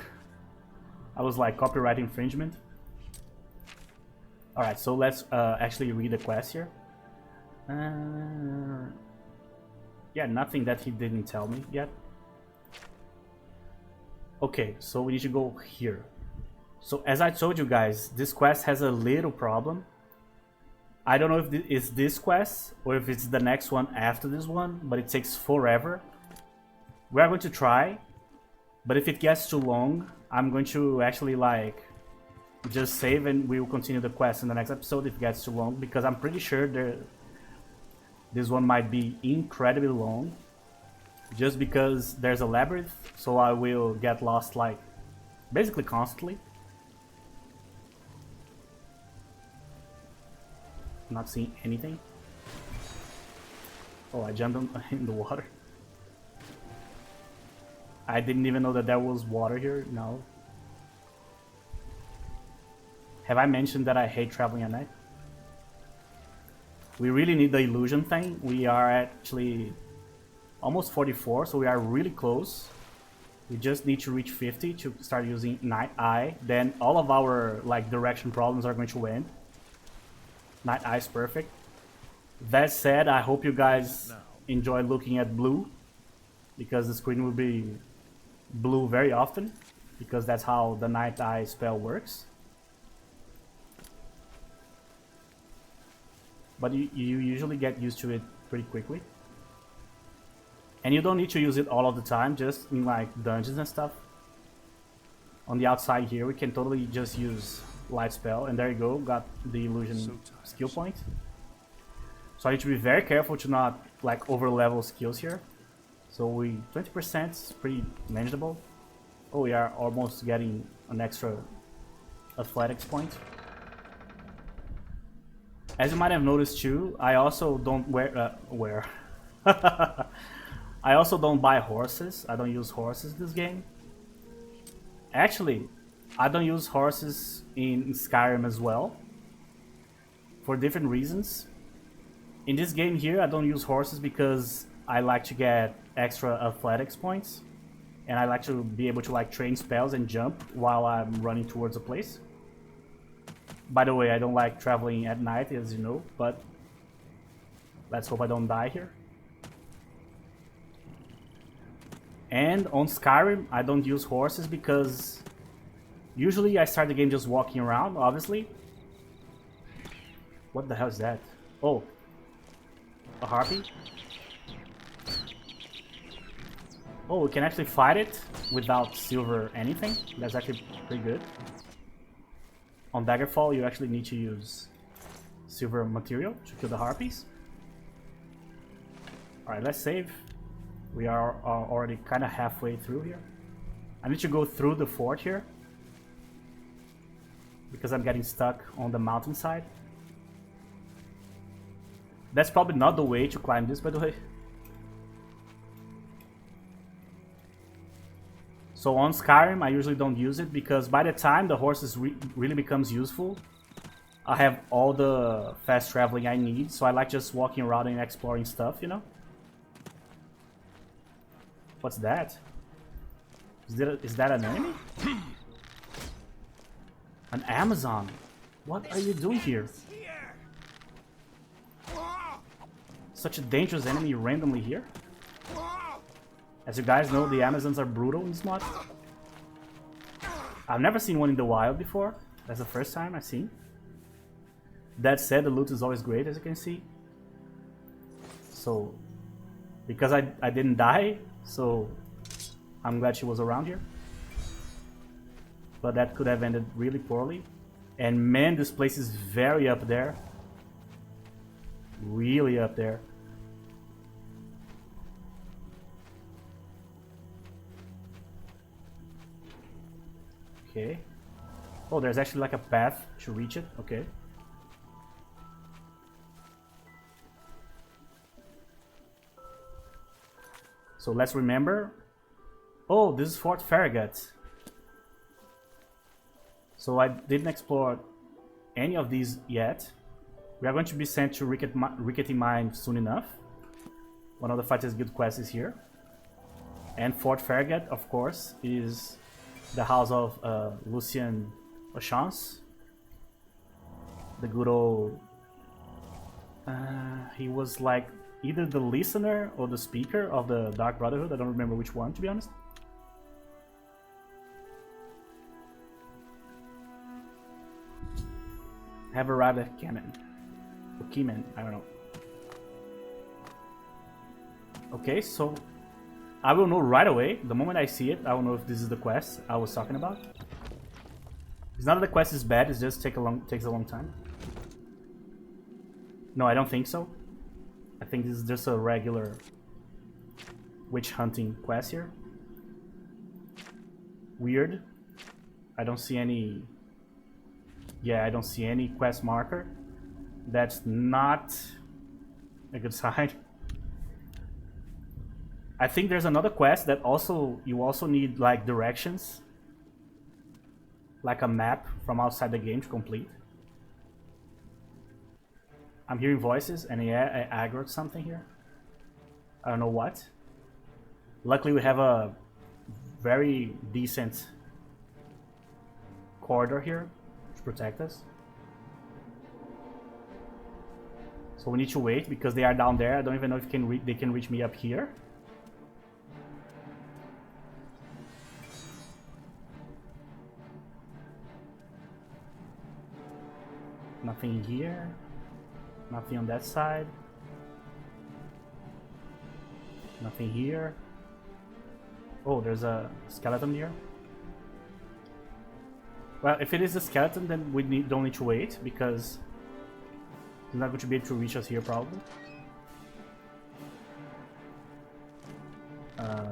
S1: I was like, copyright infringement. Alright, so let's actually read the quest here. Yeah, nothing that he didn't tell me yet. Okay, so we need to go here. So as I told you guys, this quest has a little problem. I don't know if it's this quest or if it's the next one after this one, but it takes forever. We are going to try, but if it gets too long, I'm going to actually like just save and we will continue the quest in the next episode if it gets too long, because I'm pretty sure this one might be incredibly long. Just because there's a labyrinth, so I will get lost like basically constantly. Not seeing anything. Oh, I jumped in the water. I didn't even know that there was water here. No. Have I mentioned that I hate traveling at night? We really need the illusion thing. We are actually almost 44, so we are really close. We just need to reach 50 to start using Night Eye. Then all of our like direction problems are going to end. Night Eye is perfect. That said, I hope you guys enjoy looking at blue, because the screen will be blue very often, because that's how the Night Eye spell works. But you usually get used to it pretty quickly. And you don't need to use it all of the time, just in like dungeons and stuff. On the outside here, we can totally just use light spell, and there you go, got the illusion skill point. So I need to be very careful to not like over level skills here. So 20% is pretty manageable. Oh, we are almost getting an extra athletics point. As you might have noticed too, I also don't I also don't buy horses. I don't use horses this game. Actually, I don't use horses in Skyrim as well, for different reasons. In this game here, I don't use horses because I like to get extra athletics points, and I like to be able to like train spells and jump while I'm running towards a place. By the way, I don't like traveling at night, as you know, but let's hope I don't die here. And on Skyrim, I don't use horses because usually I start the game just walking around, obviously. What the hell is that? Oh, a harpy? Oh, we can actually fight it without silver anything. That's actually pretty good. On Daggerfall, you actually need to use silver material to kill the harpies. Alright, let's save. We are already kind of halfway through here. I need to go through the fort here, because I'm getting stuck on the mountainside. That's probably not the way to climb this, by the way. So on Skyrim, I usually don't use it, because by the time the horses really becomes useful, I have all the fast traveling I need, so I like just walking around and exploring stuff, you know? What's that? Is that an enemy? An Amazon? What are you doing here? Such a dangerous enemy randomly here? As you guys know, the Amazons are brutal in this mod. I've never seen one in the wild before. That's the first time I've seen. That said, the loot is always great, as you can see. So, because I didn't die, so I'm glad she was around here. But that could have ended really poorly. And man, this place is very up there. Really up there. Okay. Oh, there's actually like a path to reach it. Okay. So let's remember. Oh, this is Fort Farragut. So I didn't explore any of these yet. We are going to be sent to Rickety Mine soon enough. One of the Fighters Guild quests is here. And Fort Farragut, of course, is the house of Lucien Lachance. The good old... he was like either the listener or the speaker of the Dark Brotherhood. I don't remember which one, to be honest. Have arrived at Kemen. Or Kemen, I don't know. Okay, so I will know right away. The moment I see it, I will know if this is the quest I was talking about. It's not that the quest is bad, it just takes a long time. No, I don't think so. I think this is just a regular witch hunting quest here. Weird. I don't see any... Yeah, I don't see any quest marker. That's not a good sign. I think there's another quest that you also need like directions. Like a map from outside the game to complete. I'm hearing voices and yeah, I aggroed something here. I don't know what. Luckily we have a very decent corridor here to protect us. So we need to wait because they are down there. I don't even know if they can reach me up here. Nothing here. Nothing on that side. Nothing here. Oh, there's a skeleton here. Well, if it is a skeleton, then we don't need to wait because he's not going to be able to reach us here, probably.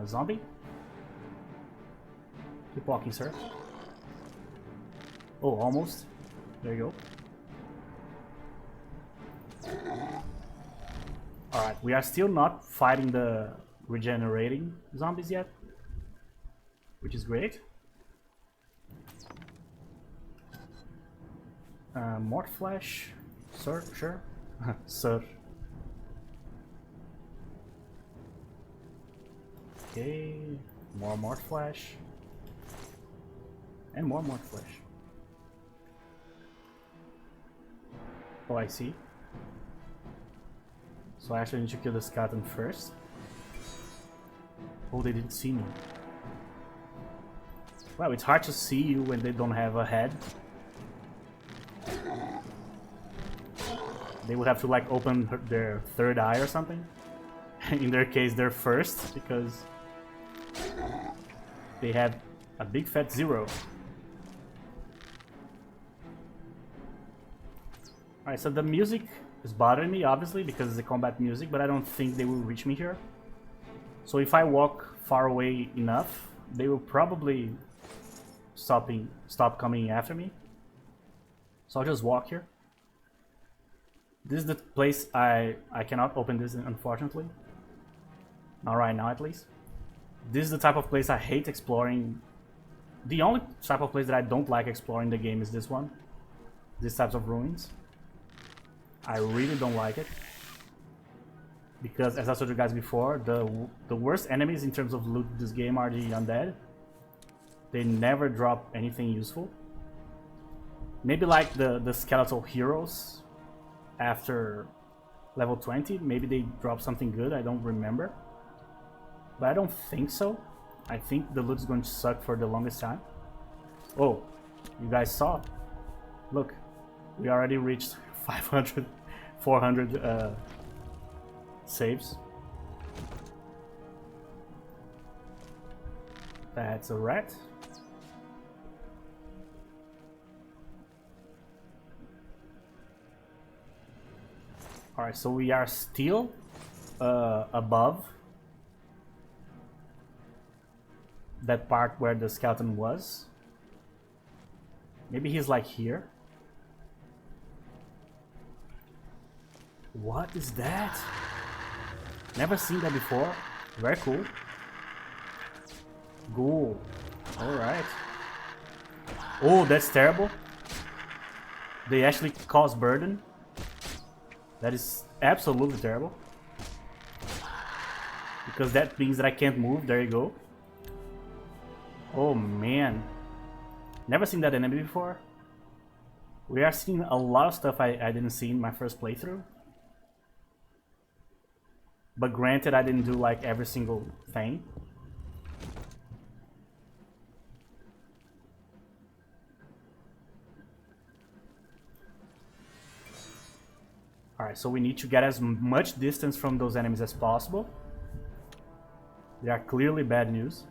S1: Zombie? Keep walking, sir. Oh, almost. There you go. Alright, we are still not fighting the regenerating zombies yet, which is great. More flesh. Sir, sure. Sir. Okay, more flesh. And more flesh. Oh, I see. So I actually need to kill the skeleton first. Oh, they didn't see me. Wow, it's hard to see you when they don't have a head. They would have to like open their third eye or something. In their case, their first, because they have a big fat 0. Alright, so the music is bothering me, obviously, because it's a combat music, but I don't think they will reach me here. So if I walk far away enough, they will probably stop coming after me. So I'll just walk here. This is the place I cannot open this, unfortunately. Not right now, at least. This is the type of place I hate exploring. The only type of place that I don't like exploring the game is this one. These types of ruins. I really don't like it. Because, as I told you guys before, the worst enemies in terms of loot in this game are the undead. They never drop anything useful. Maybe like the skeletal heroes after level 20. Maybe they drop something good, I don't remember. But I don't think so. I think the loot is going to suck for the longest time. Oh, you guys saw. Look, we already reached 500, 400 saves. That's a rat. Alright, so we are still above that part where the skeleton was. Maybe he's like here. What is that? Never seen that before. Very cool. Ghoul. Alright. Oh, that's terrible. They actually cause burden. That is absolutely terrible. Because that means that I can't move. There you go. Oh man. Never seen that enemy before. We are seeing a lot of stuff I didn't see in my first playthrough. But granted, I didn't do like every single thing. Alright, so we need to get as much distance from those enemies as possible. They are clearly bad news.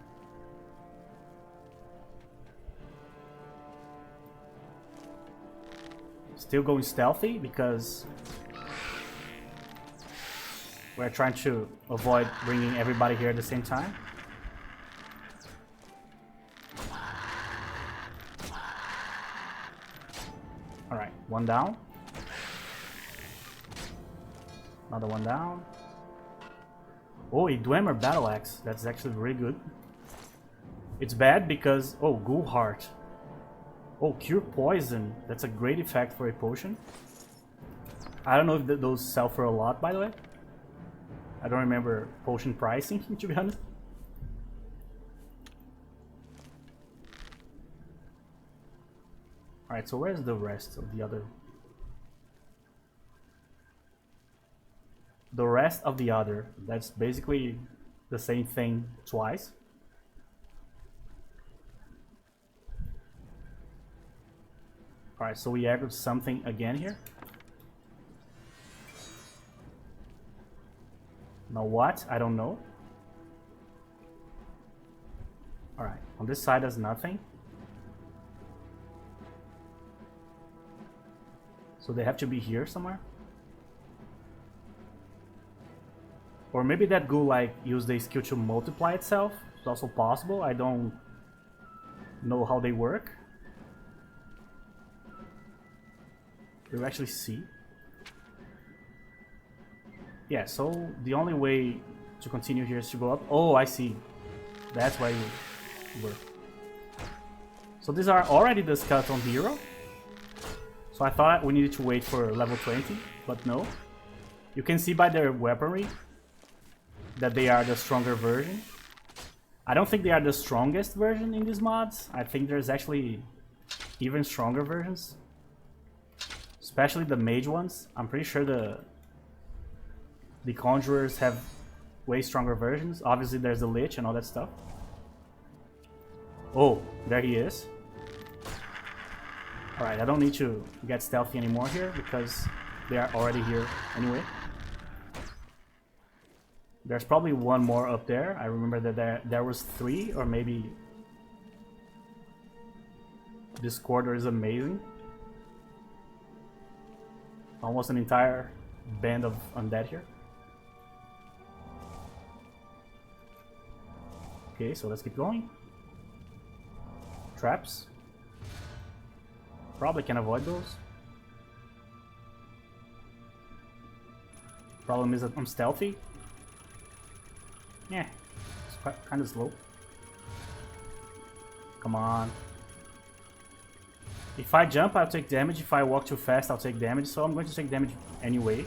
S1: Still going stealthy because we're trying to avoid bringing everybody here at the same time. Alright, one down. Another one down. Oh, a Dwemer Battle Axe. That's actually really good. It's bad because... Oh, Ghoul Heart. Oh, Cure Poison. That's a great effect for a potion. I don't know if those sell for a lot, by the way. I don't remember potion pricing, to be honest. Alright, so where's the rest of the other... The rest of the other. That's basically the same thing twice. Alright, so we added something again here. Now what? I don't know. Alright, on this side there's nothing. So they have to be here somewhere. Or maybe that ghoul like used the skill to multiply itself. It's also possible. I don't know how they work. Do you actually see? Yeah, so the only way to continue here is to go up. Oh, I see. That's why you work. So these are already the skeleton hero. So I thought we needed to wait for level 20, but no. You can see by their weaponry that they are the stronger version. I don't think they are the strongest version in these mods. I think there's actually even stronger versions. Especially the mage ones. I'm pretty sure the conjurers have way stronger versions. Obviously there's the lich and all that stuff. Oh, there he is. Alright, I don't need to get stealthy anymore here because they are already here anyway. There's probably one more up there. I remember that there was 3, or maybe... This corridor is amazing. Almost an entire band of undead here. Okay, so let's keep going. Traps. Probably can avoid those. Problem is that I'm stealthy. Yeah, it's kind of slow. Come on. If I jump, I'll take damage. If I walk too fast, I'll take damage. So I'm going to take damage anyway.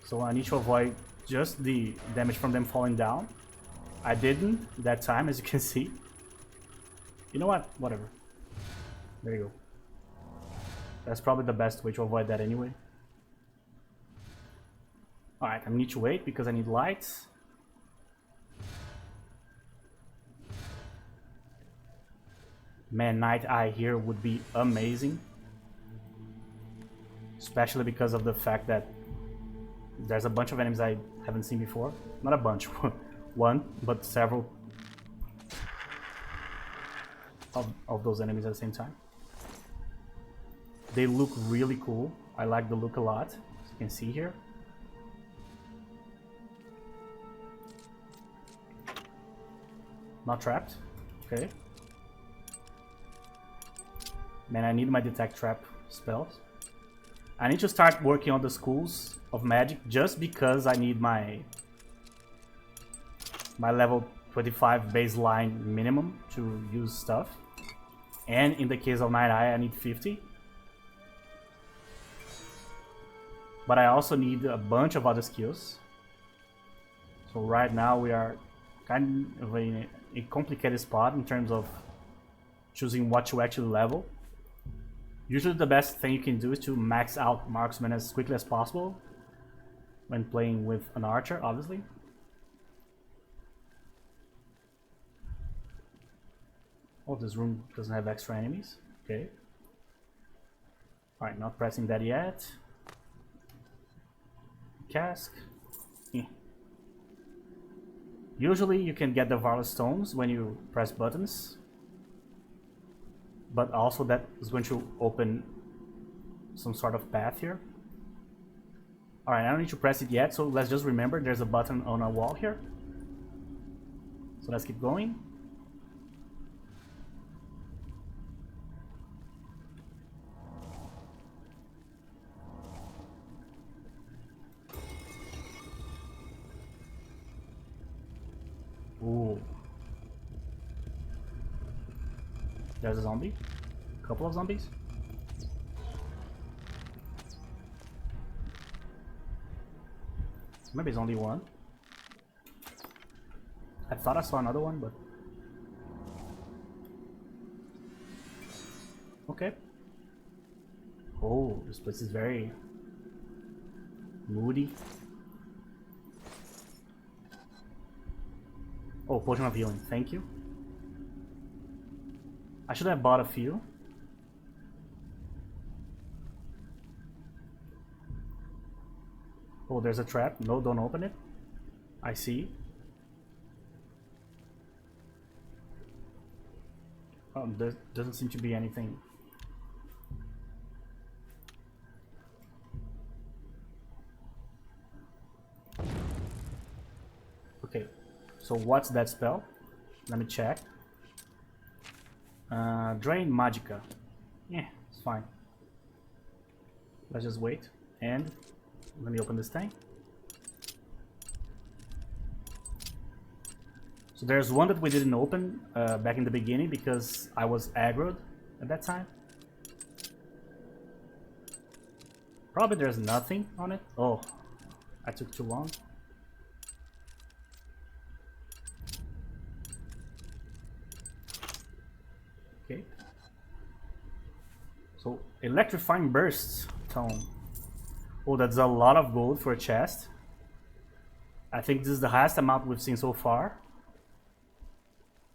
S1: So I need to avoid just the damage from them falling down. I didn't that time, as you can see. You know what? Whatever. There you go. That's probably the best way to avoid that anyway. Alright, I need to wait because I need lights. Man, Night Eye here would be amazing. Especially because of the fact that there's a bunch of enemies I haven't seen before. Not a bunch, one, but several of those enemies at the same time. They look really cool. I like the look a lot, as you can see here. Not trapped. Okay. Man, I need my detect trap spells. I need to start working on the schools of magic just because I need my my level 25 baseline minimum to use stuff. And in the case of Night Eye, I need 50. But I also need a bunch of other skills. So right now we are kind of in a complicated spot in terms of choosing what to actually level. Usually the best thing you can do is to max out marksman as quickly as possible when playing with an archer, obviously. Oh, this room doesn't have extra enemies. Okay. Alright, not pressing that yet. Cask. Usually you can get the Varla stones when you press buttons. But also that is going to open some sort of path here. Alright, I don't need to press it yet, so let's just remember there's a button on a wall here. So let's keep going. Ooh. There's a zombie. A couple of zombies. Maybe it's only one. I thought I saw another one, but... Okay. Oh, this place is very... moody. Oh, potion of healing, thank you. I should have bought a few. Oh, there's a trap. No, don't open it. I see. Oh, there doesn't seem to be anything. Okay, so what's that spell? Let me check. Drain Magica. Yeah, it's fine. Let's just wait. And let me open this thing. So there's one that we didn't open back in the beginning because I was aggroed at that time. Probably there's nothing on it. Oh, I took too long. Okay. So, electrifying bursts tone. Oh, that's a lot of gold for a chest. I think this is the highest amount we've seen so far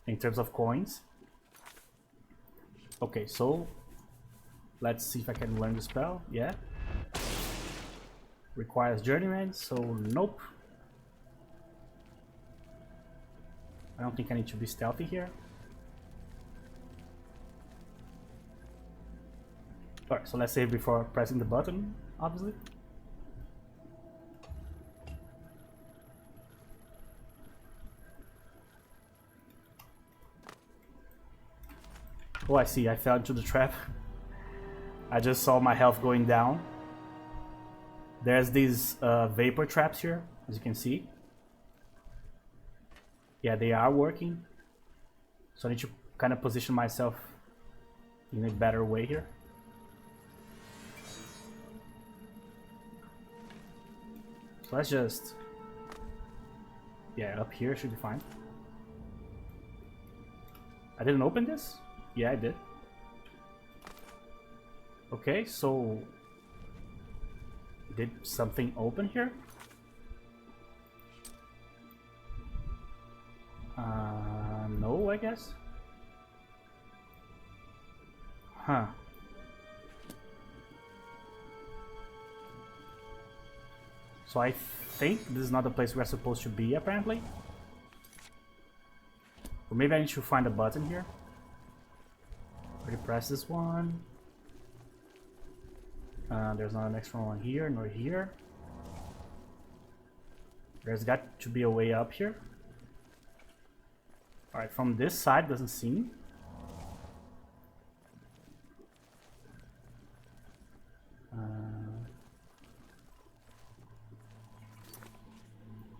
S1: in terms of coins. Okay, so let's see if I can learn the spell. Yeah. Requires journeyman, so nope. I don't think I need to be stealthy here. Alright, so let's save before pressing the button, obviously. Oh, I see, I fell into the trap. I just saw my health going down. There's these vapor traps here, as you can see. Yeah, they are working. So I need to kind of position myself in a better way here. So let's just... yeah, up here should be fine. I didn't open this? Yeah, I did. Okay, so... did something open here? No, I guess. Huh. So I think this is not the place we're supposed to be, apparently. Or maybe I need to find a button here. Already press this one. There's not an extra one here, nor here. There's got to be a way up here. Alright, from this side doesn't seem.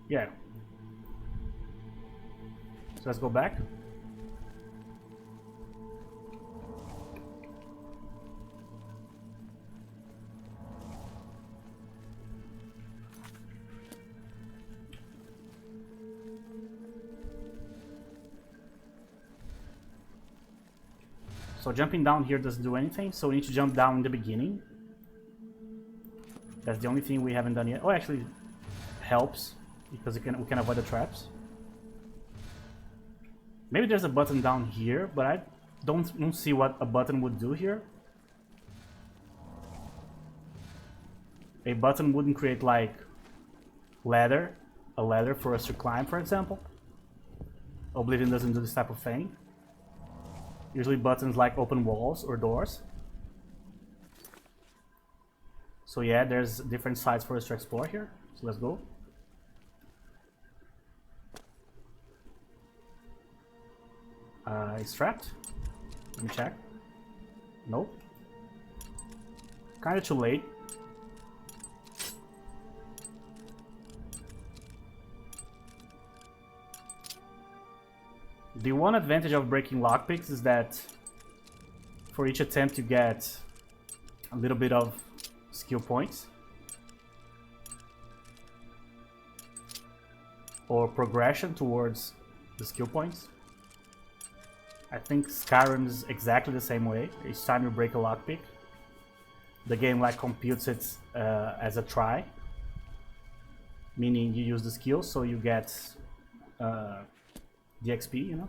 S1: Yeah. So let's go back. So jumping down here doesn't do anything, so we need to jump down in the beginning. That's the only thing we haven't done yet. Oh, actually helps, because we can avoid the traps. Maybe there's a button down here, but I don't see what a button would do here. A button wouldn't create like a ladder for us to climb, for example. Oblivion doesn't do this type of thing. Usually buttons like open walls or doors. So yeah, there's different sides for us to explore here. So let's go. It's trapped. Let me check. Nope. Kinda too late. The one advantage of breaking lockpicks is that for each attempt you get a little bit of skill points or progression towards the skill points. I think Skyrim is exactly the same way. Each time you break a lockpick, the game like computes it as a try, meaning you use the skill, so you get the XP, you know.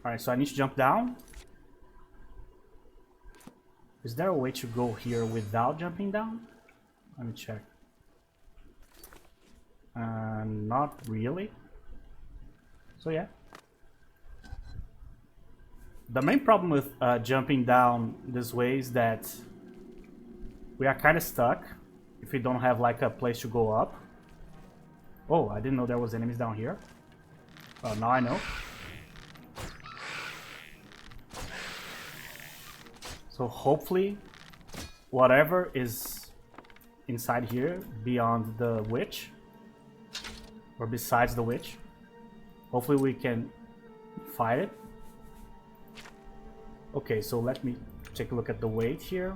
S1: Alright, so I need to jump down. Is there a way to go here without jumping down? Let me check. Not really. So yeah. The main problem with jumping down this way is that we are kind of stuck if we don't have like a place to go up. Oh, I didn't know there was enemies down here. Well, now I know. So hopefully, whatever is inside here, beyond the witch, or besides the witch, hopefully we can fight it. Okay, so let me take a look at the weight here.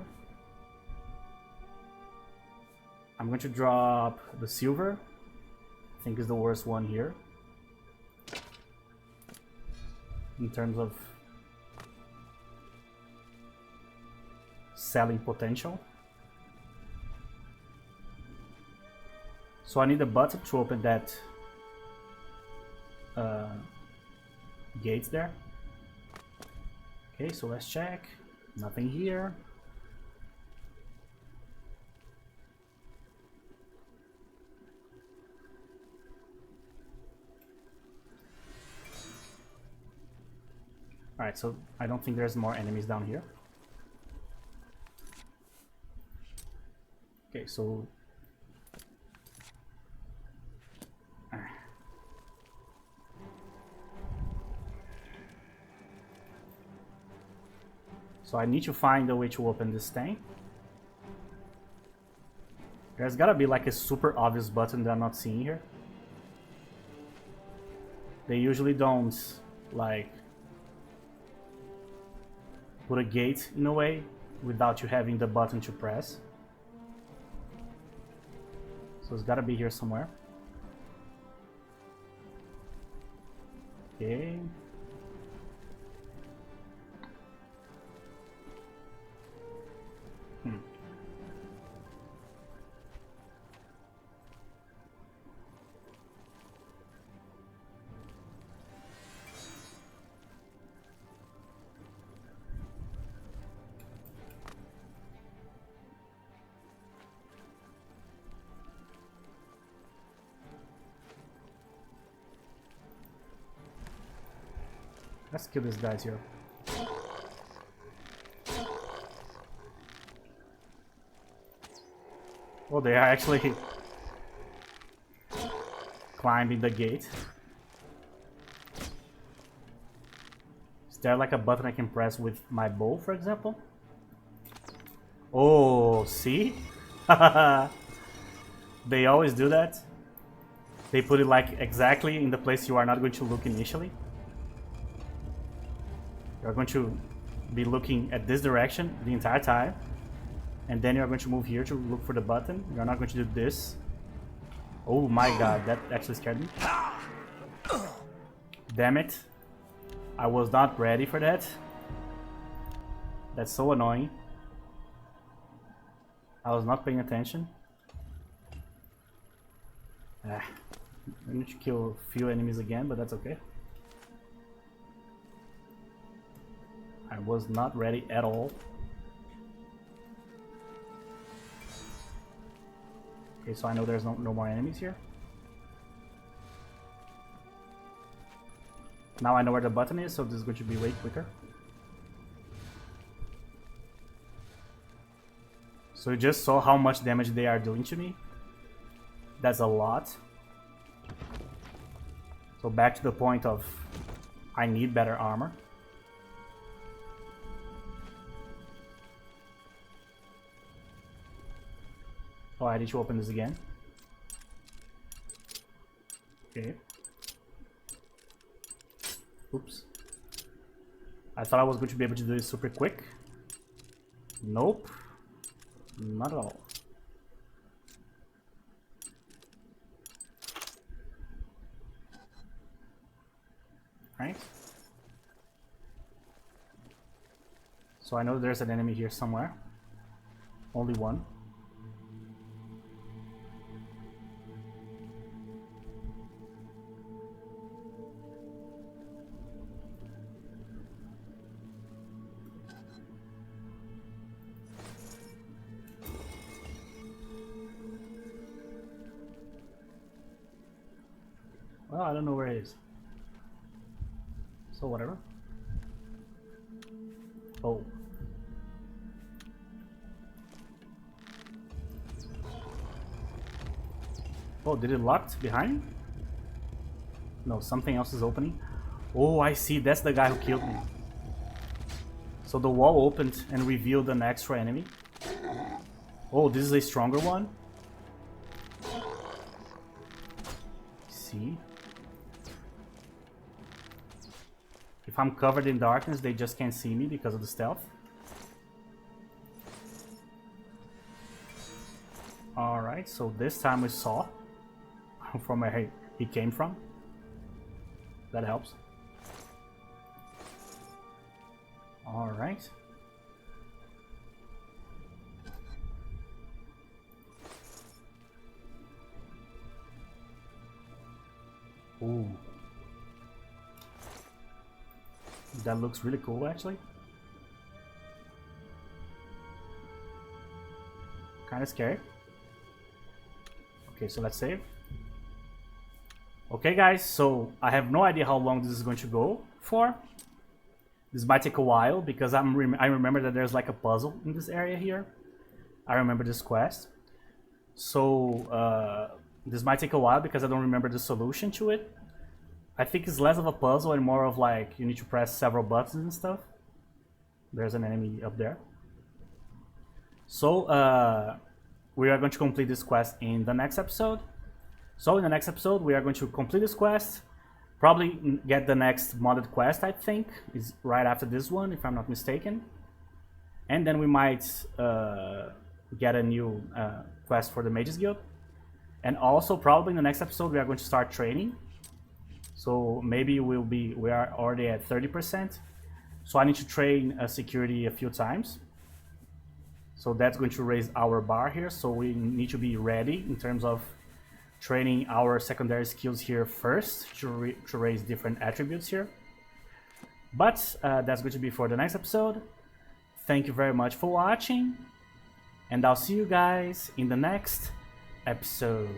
S1: I'm going to drop the silver. I think is the worst one here in terms of selling potential. So I need a button to open that gate there. Okay, so let's check. Nothing here. Alright, so I don't think there's more enemies down here. Okay, so I need to find a way to open this thing. There's gotta be like a super obvious button that I'm not seeing here. They usually don't like put a gate in a way without you having the button to press. So it's gotta be here somewhere. Okay. Let's kill these guys here. Oh, they are actually climbing the gate. Is there like a button I can press with my bow, for example? Oh, see? They always do that. They put it like exactly in the place you are not going to look initially. You're going to be looking at this direction the entire time. And then you're going to move here to look for the button. You're not going to do this. Oh my god, that actually scared me. Damn it. I was not ready for that. That's so annoying. I was not paying attention. I need to kill a few enemies again, but that's okay. I was not ready at all. Okay, so I know there's no more enemies here. Now I know where the button is, so this is going to be way quicker. So you just saw how much damage they are doing to me. That's a lot. So back to the point of I need better armor. Oh, I need to open this again. Okay. Oops. I thought I was going to be able to do this super quick. Nope. Not at all. Right? So I know there's an enemy here somewhere. Only one. Well, I don't know where it is. So whatever. Oh. Oh, did it lock behind? No, something else is opening. Oh, I see. That's the guy who killed me. So the wall opened and revealed an extra enemy. Oh, this is a stronger one. See? If I'm covered in darkness, they just can't see me because of the stealth. Alright, so this time we saw from where he came from. That helps. Alright. Ooh. That looks really cool, actually. Kind of scary. Okay, so let's save. Okay, guys, so I have no idea how long this is going to go for. This might take a while because I remember that there's like a puzzle in this area here. I remember this quest. So this might take a while because I don't remember the solution to it. I think it's less of a puzzle and more of like you need to press several buttons and stuff. There's an enemy up there. So we are going to complete this quest in the next episode. So in the next episode we are going to complete this quest. Probably get the next modded quest, I think. Is right after this one, if I'm not mistaken. And then we might get a new quest for the Mages Guild. And also probably in the next episode we are going to start training. So maybe we are already at 30%. So I need to train security a few times. So that's going to raise our bar here. So we need to be ready in terms of training our secondary skills here first to raise different attributes here. But that's going to be for the next episode. Thank you very much for watching. And I'll see you guys in the next episode.